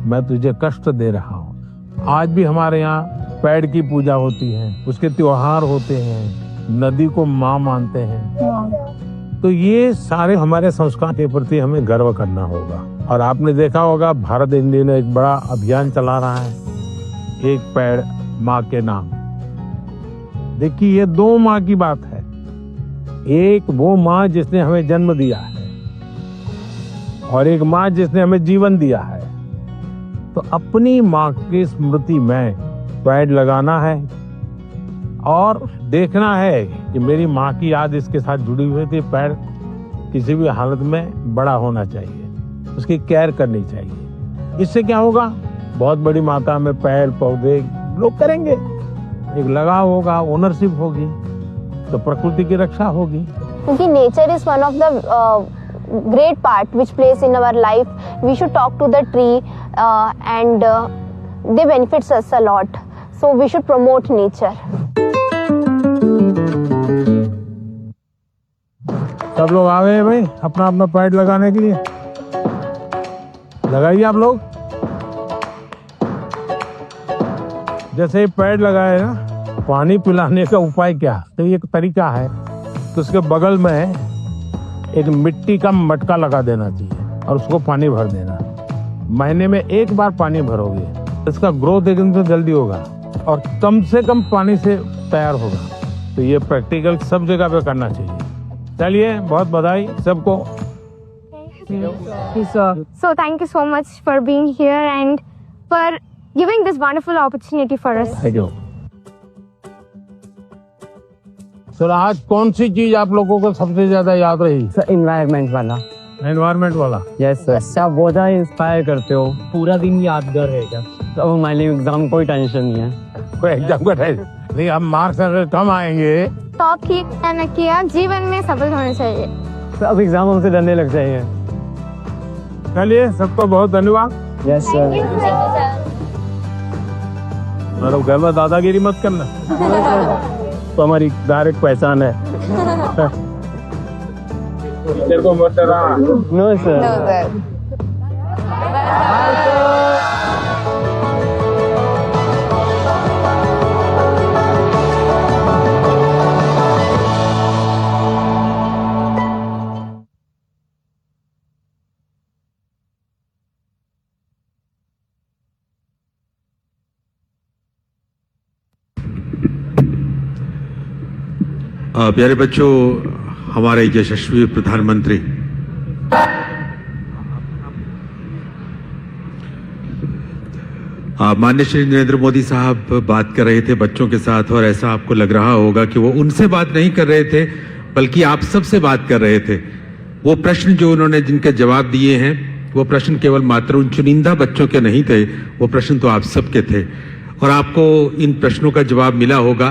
मैं तुझे कष्ट दे रहा हूँ। आज भी हमारे यहाँ पेड़ की पूजा होती है, उसके त्योहार होते हैं, नदी को माँ मानते हैं। तो ये सारे हमारे संस्कार के प्रति हमें गर्व करना होगा। और आपने देखा होगा भारत इंडिया ने एक बड़ा अभियान चला रहा है, एक पेड़ माँ के नाम। देखिए ये दो माँ की बात है। एक वो माँ जिसने हमें जन्म दिया है और एक माँ जिसने हमें जीवन दिया है। तो अपनी माँ की स्मृति में पेड़ लगाना है और देखना है कि मेरी माँ की याद इसके साथ जुड़ी हुई थी। पेड़ किसी भी हालत में बड़ा होना चाहिए, उसकी केयर करनी चाहिए। इससे क्या होगा, बहुत बड़ी मात्रा में पेड़ पौधे लोग करेंगे, एक लगाव होगा, ओनरशिप होगी, तो प्रकृति की रक्षा होगी। क्योंकि nature is one of the great part which plays in our life. We should talk to the tree and they benefits us a lot. So we should promote nature. सब लोग आए हैं भाई अपना अपना पेड़ लगाने के लिए। लगाइए आप लोग। जैसे ही पेड़ लगाए ना, पानी पिलाने का उपाय क्या, तो एक तरीका है, तो उसके बगल में एक मिट्टी का मटका लगा देना चाहिए और उसको पानी भर देना। महीने में एक बार पानी भरोगे, इसका ग्रोथ एकदम से जल्दी होगा और कम से कम पानी से तैयार होगा। तो ये प्रैक्टिकल सब जगह पे करना चाहिए। चलिए, बहुत बधाई सबको। So thank you so much for being here and for giving this wonderful opportunity for us. Thank you. Sir आज कौन सी चीज आप लोगों को सबसे ज्यादा याद रही? सर एनवायरनमेंट वाला। एनवायरनमेंट वाला? Yes sir. आप बहुत ज्यादा इंस्पायर करते हो, पूरा दिन यादगार है क्या? अब हमारे लिए एग्जाम कोई टेंशन नहीं है। कोई एग्जाम का टेंशन नहीं। अब मार्क्स अगर कम आएंगे तो ठीक है किया, जीवन में सफल होना चाहिए। सर अब एग्जाम हमसे डरने लग जाएंगे। चलिए, सबको बहुत धन्यवाद। Yes sir. मतलब घर में दादागिरी मत करना, तो हमारी डायरेक्ट पहचान है। टीचर को मत डरा। No sir. प्यारे बच्चों, हमारे यशस्वी प्रधानमंत्री माननीय श्री नरेंद्र मोदी साहब बात कर रहे थे बच्चों के साथ, और ऐसा आपको लग रहा होगा कि वो उनसे बात नहीं कर रहे थे, बल्कि आप सबसे बात कर रहे थे। वो प्रश्न जो उन्होंने जिनके जवाब दिए हैं, वो प्रश्न केवल मात्र उन चुनिंदा बच्चों के नहीं थे, वो प्रश्न तो आप सबके थे। और आपको इन प्रश्नों का जवाब मिला होगा।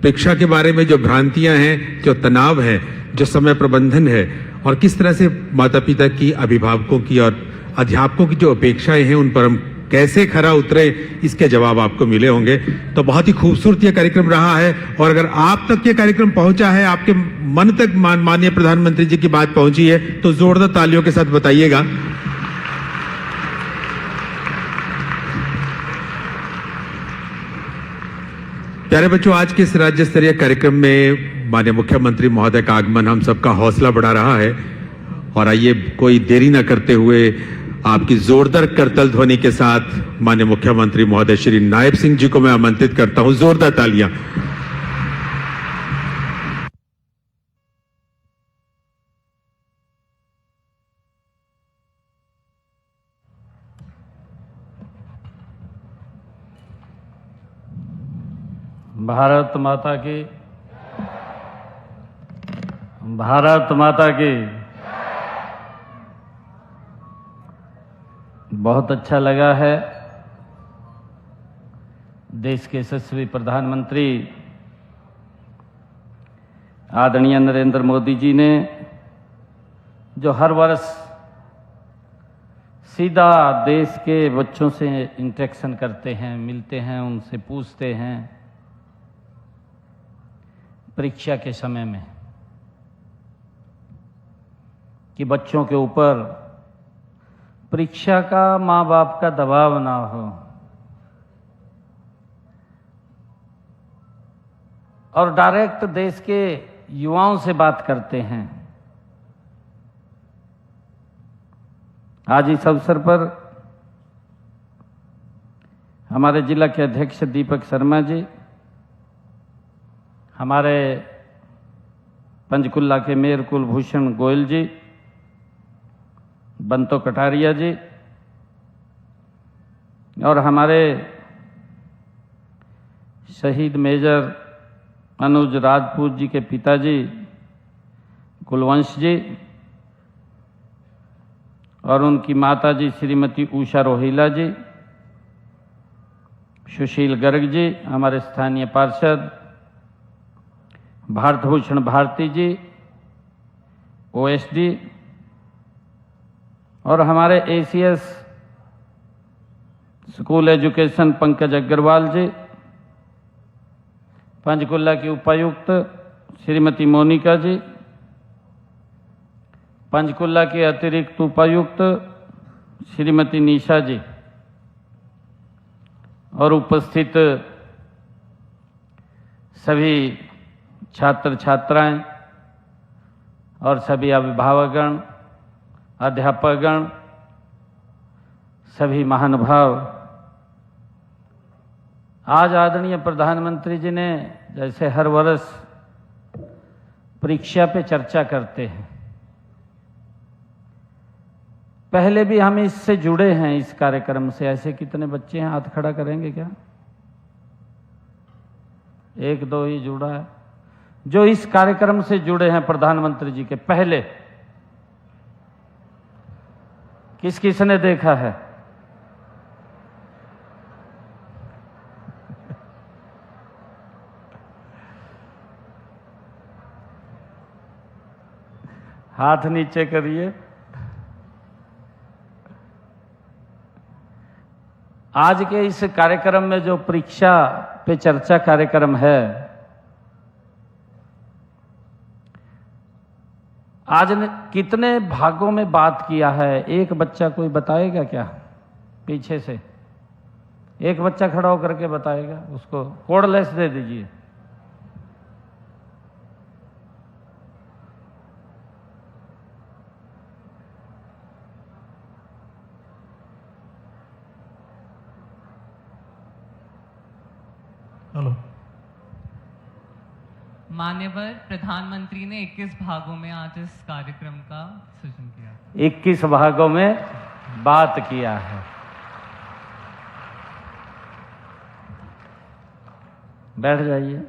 परीक्षा के बारे में जो भ्रांतियां हैं, जो तनाव है, जो समय प्रबंधन है, और किस तरह से माता पिता की, अभिभावकों की और अध्यापकों की जो अपेक्षाएं हैं, उन पर हम कैसे खरा उतरे, इसके जवाब आपको मिले होंगे। तो बहुत ही खूबसूरत ये कार्यक्रम रहा है। और अगर आप तक ये कार्यक्रम पहुंचा है, आपके मन तक माननीय प्रधानमंत्री जी की बात पहुंची है, तो जोरदार तालियों के साथ बताइएगा। प्यारे बच्चों, आज के इस राज्य स्तरीय कार्यक्रम में माननीय मुख्यमंत्री महोदय का आगमन हम सबका हौसला बढ़ा रहा है। और आइए कोई देरी न करते हुए आपकी जोरदार करतल ध्वनि के साथ माननीय मुख्यमंत्री महोदय श्री नायब सिंह जी को मैं आमंत्रित करता हूं। जोरदार तालियां। भारत माता की, भारत माता की। बहुत अच्छा लगा है देश के यशस्वी प्रधानमंत्री आदरणीय नरेंद्र मोदी जी ने जो हर वर्ष सीधा देश के बच्चों से इंटरेक्शन करते हैं, मिलते हैं, उनसे पूछते हैं परीक्षा के समय में कि बच्चों के ऊपर परीक्षा का माँ बाप का दबाव ना हो और डायरेक्ट देश के युवाओं से बात करते हैं। आज इस अवसर पर हमारे जिला के अध्यक्ष दीपक शर्मा जी, हमारे पंचकुला के मेयर कुलभूषण गोयल जी, बंतो कटारिया जी और हमारे शहीद मेजर अनुज राजपूत जी के पिताजी कुलवंश जी और उनकी माताजी श्रीमती उषा रोहिला जी, सुशील गर्ग जी, हमारे स्थानीय पार्षद भारत भूषण भारती जी, ओएसडी और हमारे ACS school education Pankaj Agarwal ji, Panchkula की उपायुक्त श्रीमती मोनिका जी, पंचकुला के अतिरिक्त उपायुक्त श्रीमती निशा जी और उपस्थित सभी छात्र छात्राएं और सभी अभिभावकगण, अध्यापकगण, सभी महानुभाव। आज आदरणीय प्रधानमंत्री जी ने जैसे हर वर्ष परीक्षा पे चर्चा करते हैं, पहले भी हम इससे जुड़े हैं इस कार्यक्रम से। ऐसे कितने बच्चे हैं, हाथ खड़ा करेंगे क्या? एक दो ही जुड़ा है जो इस कार्यक्रम से जुड़े हैं प्रधानमंत्री जी के पहले। किस किस ने देखा है? हाथ नीचे करिए। आज के इस कार्यक्रम में जो परीक्षा पे चर्चा कार्यक्रम है, आज ने कितने भागों में बात किया है? एक बच्चा कोई बताएगा क्या? पीछे से एक बच्चा खड़ा होकर के बताएगा, उसको कोडलेस दे दीजिए। हेलो। माननीय प्रधानमंत्री ने 21 भागों में आज इस कार्यक्रम का सृजन किया। 21 भागों में बात किया है। बैठ जाइए।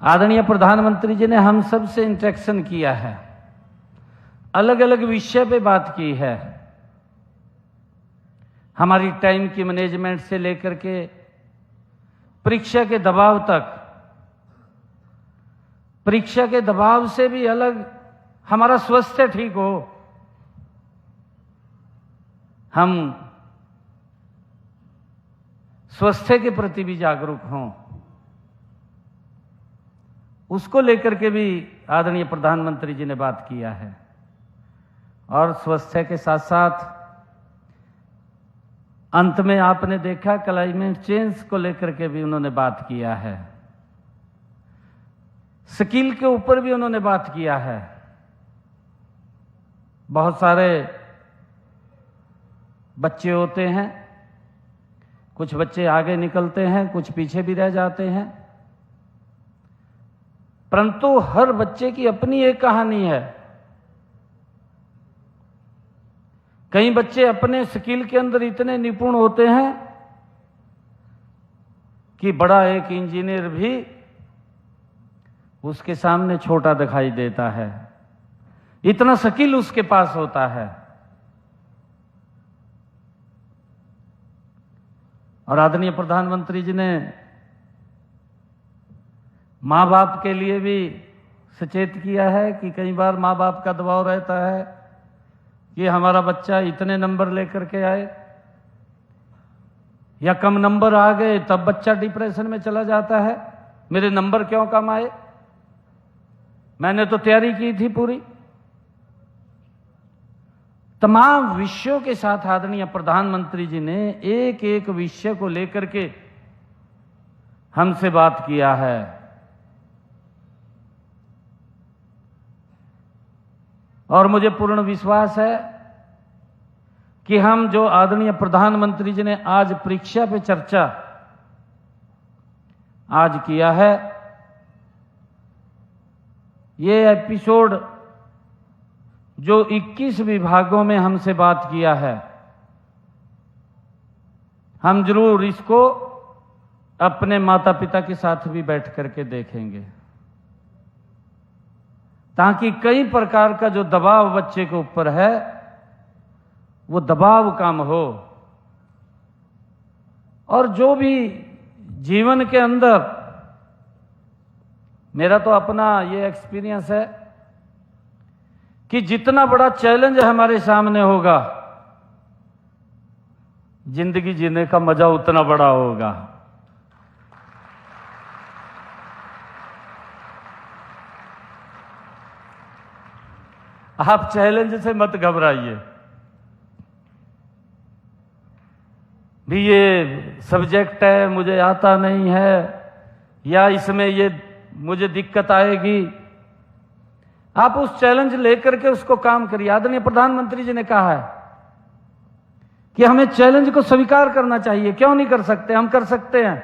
आदरणीय प्रधानमंत्री जी ने हम सब से इंटरेक्शन किया है, अलग अलग विषय पे बात की है, हमारी टाइम की मैनेजमेंट से लेकर के परीक्षा के दबाव तक, परीक्षा के दबाव से भी अलग हमारा स्वास्थ्य ठीक हो, हम स्वास्थ्य के प्रति भी जागरूक हों, उसको लेकर के भी आदरणीय प्रधानमंत्री जी ने बात किया है। और स्वास्थ्य के साथ साथ अंत में आपने देखा क्लाइमेट चेंज को लेकर के भी उन्होंने बात किया है, स्किल के ऊपर भी उन्होंने बात किया है। बहुत सारे बच्चे होते हैं, कुछ बच्चे आगे निकलते हैं, कुछ पीछे भी रह जाते हैं, परंतु हर बच्चे की अपनी एक कहानी है। कई बच्चे अपने स्किल के अंदर इतने निपुण होते हैं कि बड़ा एक इंजीनियर भी उसके सामने छोटा दिखाई देता है, इतना स्किल उसके पास होता है। और आदरणीय प्रधानमंत्री जी ने माँ बाप के लिए भी सचेत किया है कि कई बार माँ बाप का दबाव रहता है कि हमारा बच्चा इतने नंबर लेकर के आए, या कम नंबर आ गए तब बच्चा डिप्रेशन में चला जाता है, मेरे नंबर क्यों कम आए, मैंने तो तैयारी की थी पूरी। तमाम विषयों के साथ आदरणीय प्रधानमंत्री जी ने एक एक विषय को लेकर के हमसे बात किया है। और मुझे पूर्ण विश्वास है कि हम जो आदरणीय प्रधानमंत्री जी ने आज परीक्षा पे चर्चा आज किया है, ये एपिसोड जो 21 विभागों में हमसे बात किया है, हम जरूर इसको अपने माता पिता के साथ भी बैठ करके देखेंगे, ताकि कई प्रकार का जो दबाव बच्चे के ऊपर है वो दबाव कम हो। और जो भी जीवन के अंदर, मेरा तो अपना ये एक्सपीरियंस है कि जितना बड़ा चैलेंज हमारे सामने होगा, जिंदगी जीने का मजा उतना बड़ा होगा। आप चैलेंज से मत घबराइए, भी ये सब्जेक्ट है मुझे आता नहीं है, या इसमें ये मुझे दिक्कत आएगी, आप उस चैलेंज लेकर के उसको काम करिए। आदरणीय प्रधानमंत्री जी ने कहा है कि हमें चैलेंज को स्वीकार करना चाहिए, क्यों नहीं कर सकते, हम कर सकते हैं।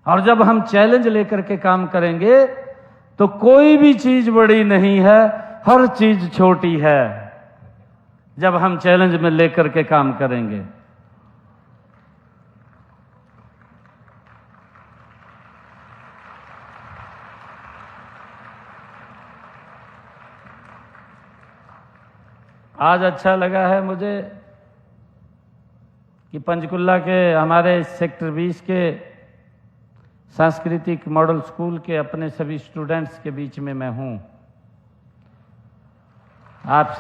और जब हम चैलेंज लेकर के काम करेंगे तो कोई भी चीज बड़ी नहीं है, हर चीज छोटी है, जब हम चैलेंज में लेकर के काम करेंगे। आज अच्छा लगा है मुझे कि पंचकुला के हमारे सेक्टर 20 के सांस्कृतिक मॉडल स्कूल के अपने सभी स्टूडेंट्स के बीच में मैं हूं। आप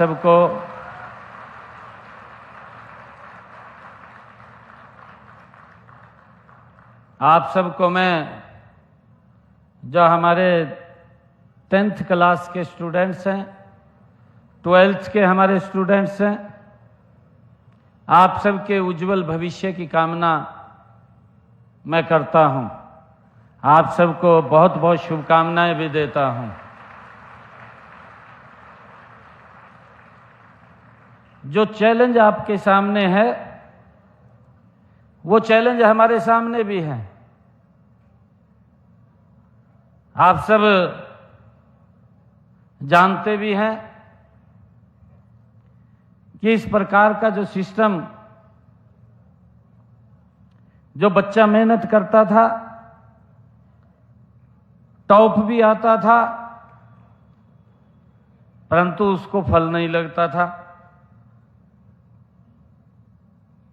सबको मैं, जो हमारे 10th क्लास के स्टूडेंट्स हैं, 12th के हमारे स्टूडेंट्स हैं, आप सबके उज्जवल भविष्य की कामना मैं करता हूं। आप सबको बहुत बहुत शुभकामनाएं भी देता हूं। जो चैलेंज आपके सामने है वो चैलेंज हमारे सामने भी है। आप सब जानते भी हैं कि इस प्रकार का जो सिस्टम, जो बच्चा मेहनत करता था टॉप भी आता था, परंतु उसको फल नहीं लगता था।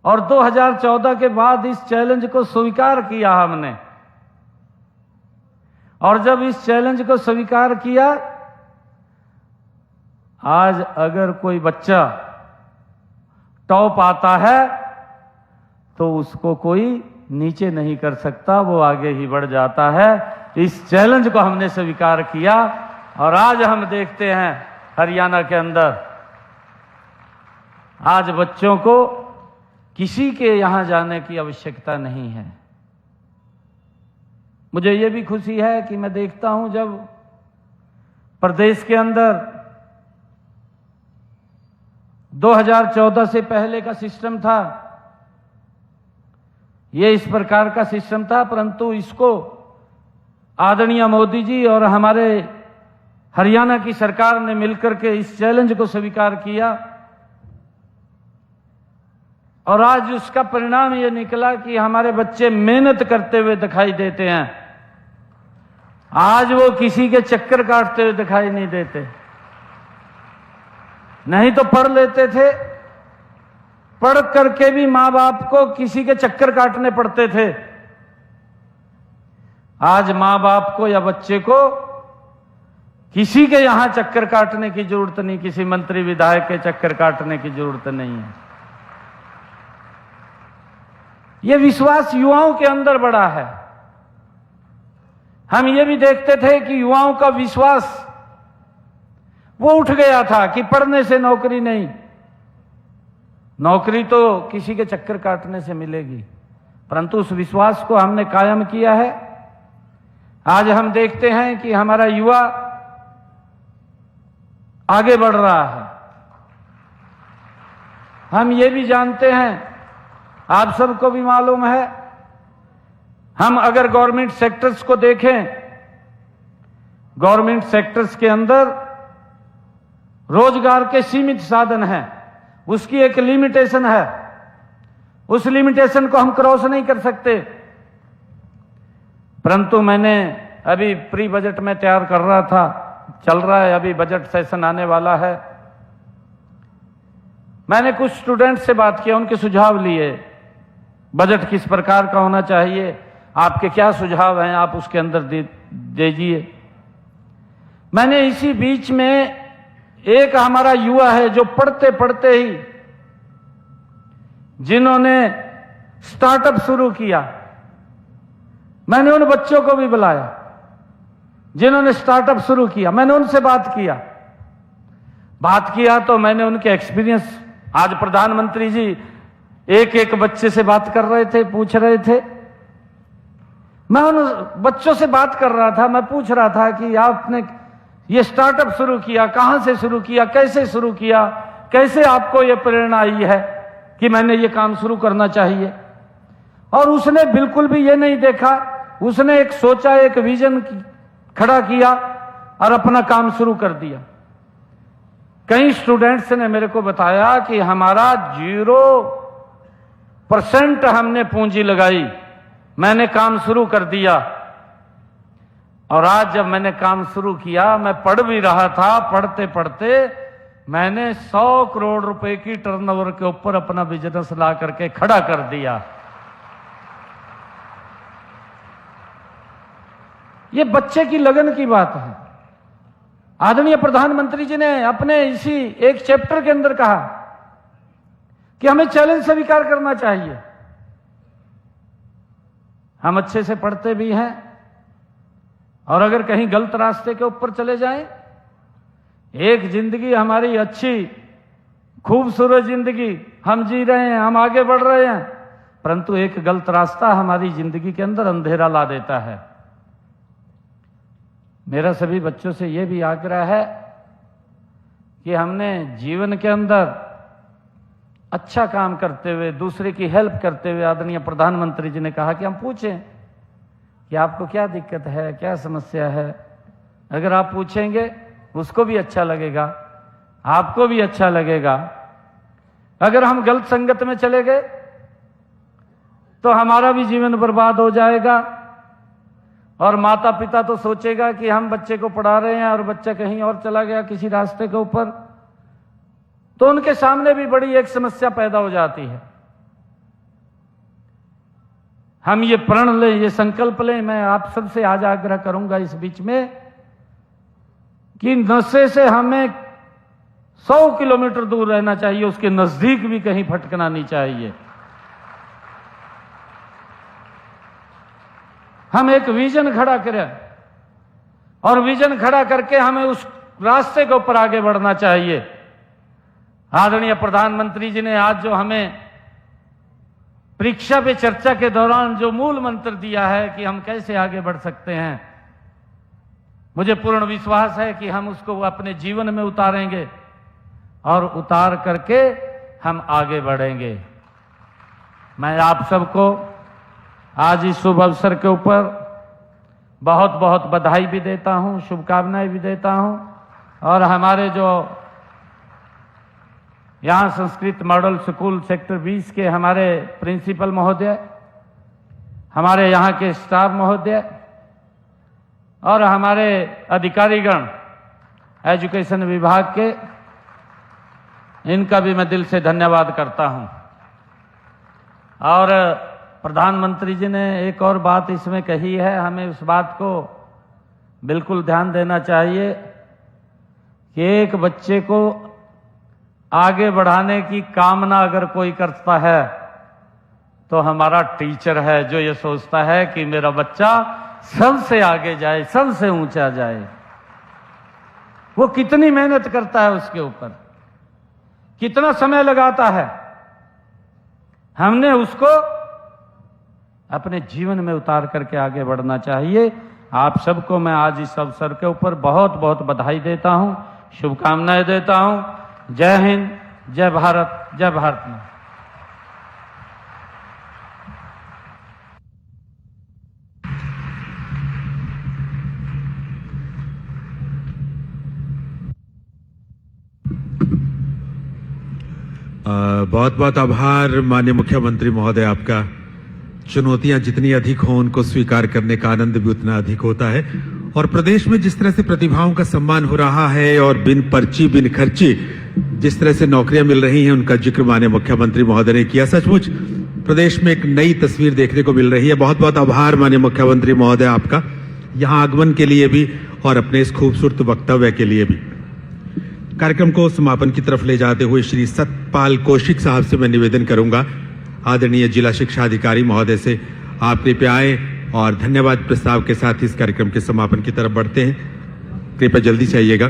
और 2014 के बाद इस चैलेंज को स्वीकार किया हमने, और जब इस चैलेंज को स्वीकार किया, आज अगर कोई बच्चा टॉप आता है तो उसको कोई नीचे नहीं कर सकता, वो आगे ही बढ़ जाता है। इस चैलेंज को हमने स्वीकार किया और आज हम देखते हैं हरियाणा के अंदर आज बच्चों को किसी के यहां जाने की आवश्यकता नहीं है। मुझे ये भी खुशी है कि मैं देखता हूं जब प्रदेश के अंदर 2014 से पहले का सिस्टम था, ये इस प्रकार का सिस्टम था, परंतु इसको आदरणीय मोदी जी और हमारे हरियाणा की सरकार ने मिलकर के इस चैलेंज को स्वीकार किया और आज उसका परिणाम ये निकला कि हमारे बच्चे मेहनत करते हुए दिखाई देते हैं। आज वो किसी के चक्कर काटते हुए दिखाई नहीं देते। नहीं तो पढ़ लेते थे, पढ़ करके भी मां बाप को किसी के चक्कर काटने पड़ते थे। आज मां बाप को या बच्चे को किसी के यहां चक्कर काटने की जरूरत नहीं, किसी मंत्री विधायक के चक्कर काटने की जरूरत नहीं है। यह विश्वास युवाओं के अंदर बढ़ा है। हम ये भी देखते थे कि युवाओं का विश्वास वो उठ गया था कि पढ़ने से नौकरी नहीं, नौकरी तो किसी के चक्कर काटने से मिलेगी, परंतु उस विश्वास को हमने कायम किया है। आज हम देखते हैं कि हमारा युवा आगे बढ़ रहा है। हम ये भी जानते हैं, आप सबको भी मालूम है, हम अगर गवर्नमेंट सेक्टर्स को देखें, गवर्नमेंट सेक्टर्स के अंदर रोजगार के सीमित साधन हैं, उसकी एक लिमिटेशन है, उस लिमिटेशन को हम क्रॉस नहीं कर सकते। परंतु मैंने अभी प्री बजट में तैयार कर रहा था, चल रहा है, अभी बजट सेशन आने वाला है। मैंने कुछ स्टूडेंट से बात किया, उनके सुझाव लिए, बजट किस प्रकार का होना चाहिए, आपके क्या सुझाव हैं, आप उसके अंदर दीजिए। मैंने इसी बीच में एक हमारा युवा है जो पढ़ते पढ़ते ही जिन्होंने स्टार्टअप शुरू किया, मैंने उन बच्चों को भी बुलाया जिन्होंने स्टार्टअप शुरू किया। मैंने उनसे बात किया तो मैंने उनके एक्सपीरियंस, आज प्रधानमंत्री जी एक एक बच्चे से बात कर रहे थे, पूछ रहे थे। मैं उन बच्चों से बात कर रहा था, मैं पूछ रहा था कि आपने ये स्टार्टअप शुरू किया, कहां से शुरू किया, कैसे शुरू किया, कैसे आपको ये प्रेरणा आई है कि मैंने ये काम शुरू करना चाहिए। और उसने बिल्कुल भी ये नहीं देखा, उसने एक सोचा, एक विजन खड़ा किया और अपना काम शुरू कर दिया। कई स्टूडेंट्स ने मेरे को बताया कि हमारा 0% हमने पूंजी लगाई, मैंने काम शुरू कर दिया। और आज जब मैंने काम शुरू किया, मैं पढ़ भी रहा था, पढ़ते पढ़ते मैंने 100 करोड़ रुपए की टर्नओवर के ऊपर अपना बिजनेस ला करके खड़ा कर दिया। ये बच्चे की लगन की बात है। आदरणीय प्रधानमंत्री जी ने अपने इसी एक चैप्टर के अंदर कहा कि हमें चैलेंज स्वीकार करना चाहिए। हम अच्छे से पढ़ते भी हैं और अगर कहीं गलत रास्ते के ऊपर चले जाएं, एक जिंदगी हमारी अच्छी खूबसूरत जिंदगी हम जी रहे हैं, हम आगे बढ़ रहे हैं, परंतु एक गलत रास्ता हमारी जिंदगी के अंदर अंधेरा ला देता है। मेरा सभी बच्चों से यह भी आग्रह है कि हमने जीवन के अंदर अच्छा काम करते हुए, दूसरे की हेल्प करते हुए, आदरणीय प्रधानमंत्री जी ने कहा कि हम पूछें कि आपको क्या दिक्कत है, क्या समस्या है। अगर आप पूछेंगे उसको भी अच्छा लगेगा, आपको भी अच्छा लगेगा। अगर हम गलत संगत में चले गए तो हमारा भी जीवन बर्बाद हो जाएगा, और माता पिता तो सोचेगा कि हम बच्चे को पढ़ा रहे हैं और बच्चा कहीं और चला गया किसी रास्ते के ऊपर, तो उनके सामने भी बड़ी एक समस्या पैदा हो जाती है। हम ये प्रण लें, ये संकल्प लें, मैं आप सबसे आज आग्रह करूंगा इस बीच में कि नशे से हमें 100 किलोमीटर दूर रहना चाहिए, उसके नजदीक भी कहीं भटकना नहीं चाहिए। हम एक विजन खड़ा करें और विजन खड़ा करके हमें उस रास्ते के ऊपर आगे बढ़ना चाहिए। आदरणीय प्रधानमंत्री जी ने आज जो हमें परीक्षा पे चर्चा के दौरान जो मूल मंत्र दिया है कि हम कैसे आगे बढ़ सकते हैं, मुझे पूर्ण विश्वास है कि हम उसको अपने जीवन में उतारेंगे और उतार करके हम आगे बढ़ेंगे। मैं आप सबको आज इस शुभ अवसर के ऊपर बहुत बहुत बधाई भी देता हूं, शुभकामनाएं भी देता हूं। और हमारे जो यहां संस्कृत मॉडल स्कूल सेक्टर 20 के हमारे प्रिंसिपल महोदय, हमारे यहां के स्टाफ महोदय और हमारे अधिकारीगण एजुकेशन विभाग के, इनका भी मैं दिल से धन्यवाद करता हूं। और प्रधानमंत्री जी ने एक और बात इसमें कही है, हमें उस बात को बिल्कुल ध्यान देना चाहिए कि एक बच्चे को आगे बढ़ाने की कामना अगर कोई करता है तो हमारा टीचर है, जो ये सोचता है कि मेरा बच्चा सबसे आगे जाए, सबसे ऊंचा जाए। वो कितनी मेहनत करता है, उसके ऊपर कितना समय लगाता है। हमने उसको अपने जीवन में उतार करके आगे बढ़ना चाहिए। आप सबको मैं आज इस अवसर के ऊपर बहुत बहुत बधाई देता हूं, शुभकामनाएं देता हूं। जय हिंद, जय भारत, जय भारत मां। बहुत बहुत आभार माननीय मुख्यमंत्री महोदय आपका। चुनौतियां जितनी अधिक हों उनको स्वीकार करने का आनंद भी उतना अधिक होता है। और प्रदेश में जिस तरह से प्रतिभाओं का सम्मान हो रहा है और बिन पर्ची बिन खर्ची जिस तरह से नौकरियां मिल रही हैं, उनका जिक्र माननीय मुख्यमंत्री महोदय ने किया। सचमुच प्रदेश में एक नई तस्वीर देखने को मिल रही है। बहुत बहुत आभार माननीय मुख्यमंत्री महोदय आपका, यहाँ आगमन के लिए भी और अपने इस खूबसूरत वक्तव्य के लिए भी। कार्यक्रम को समापन की तरफ ले जाते हुए श्री सतपाल कौशिक साहब से मैं निवेदन करूंगा, आदरणीय जिला शिक्षा अधिकारी महोदय से आप कृपया आए और धन्यवाद प्रस्ताव के साथ इस कार्यक्रम के समापन की तरफ बढ़ते हैं। कृपया जल्दी से आइएगा।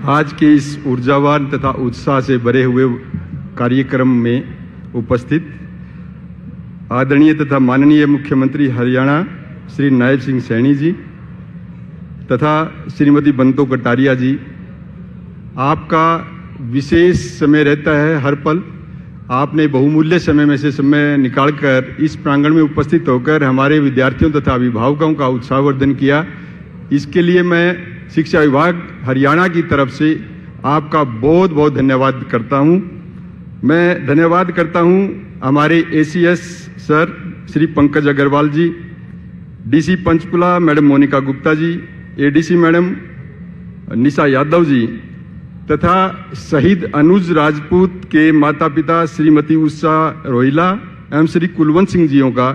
आज के इस ऊर्जावान तथा उत्साह से भरे हुए कार्यक्रम में उपस्थित आदरणीय तथा माननीय मुख्यमंत्री हरियाणा श्री नायब सिंह सैनी जी तथा श्रीमती बंतो कटारिया जी, आपका विशेष समय रहता है हर पल। आपने बहुमूल्य समय में से समय निकालकर इस प्रांगण में उपस्थित होकर हमारे विद्यार्थियों तथा अभिभावकों का उत्साहवर्धन किया। इसके लिए मैं शिक्षा विभाग हरियाणा की तरफ से आपका बहुत बहुत धन्यवाद करता हूं। मैं धन्यवाद करता हूं हमारे एसीएस सर श्री पंकज अग्रवाल जी, DC Panchkula madam Monika Gupta ji, ADC madam निशा यादव जी तथा शहीद अनुज राजपूत के माता पिता श्रीमती उषा रोहिला एवं श्री कुलवंत सिंह जियों का,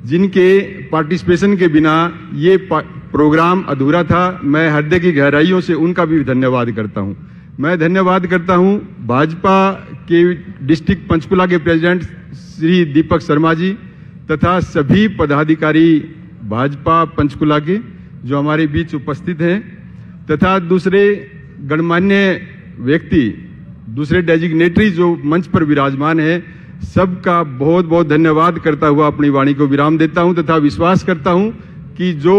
जिनके पार्टिसिपेशन के बिना ये प्रोग्राम अधूरा था। मैं हृदय की गहराइयों से उनका भी धन्यवाद करता हूं। मैं धन्यवाद करता हूं भाजपा के डिस्ट्रिक्ट पंचकुला के प्रेसिडेंट श्री दीपक शर्मा जी तथा सभी पदाधिकारी भाजपा पंचकुला के जो हमारे बीच उपस्थित हैं, तथा दूसरे गणमान्य व्यक्ति, दूसरे डेजिग्नेटरी जो मंच पर विराजमान है, सबका बहुत बहुत धन्यवाद करता हुआ अपनी वाणी को विराम देता हूं तथा विश्वास करता हूं कि जो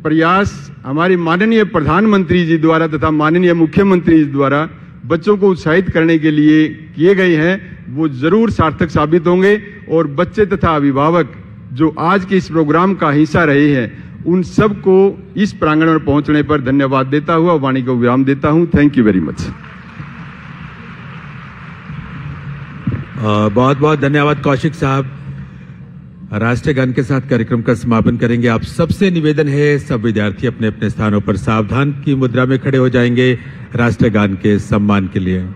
प्रयास हमारे माननीय प्रधानमंत्री जी द्वारा तथा माननीय मुख्यमंत्री जी द्वारा बच्चों को उत्साहित करने के लिए किए गए हैं, वो जरूर सार्थक साबित होंगे। और बच्चे तथा अभिभावक जो आज के इस प्रोग्राम का हिस्सा रहे हैं, उन सबको इस प्रांगण में पहुंचने पर धन्यवाद देता हुआ वाणी को विराम देता हूं। Thank you very much. बहुत बहुत धन्यवाद कौशिक साहब। राष्ट्रीय गान के साथ कार्यक्रम का समापन करेंगे। आप सबसे निवेदन है, सब विद्यार्थी अपने अपने स्थानों पर सावधान की मुद्रा में खड़े हो जाएंगे राष्ट्रीय गान के सम्मान के लिए।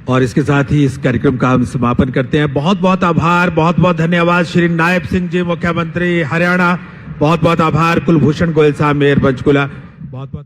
और इसके साथ ही इस कार्यक्रम का हम समापन करते हैं। बहुत बहुत आभार, बहुत बहुत धन्यवाद श्री नायब सिंह जी, मुख्यमंत्री हरियाणा। बहुत बहुत आभार कुलभूषण गोयल साहब, मेयर पंचकुला। बहुत बहुत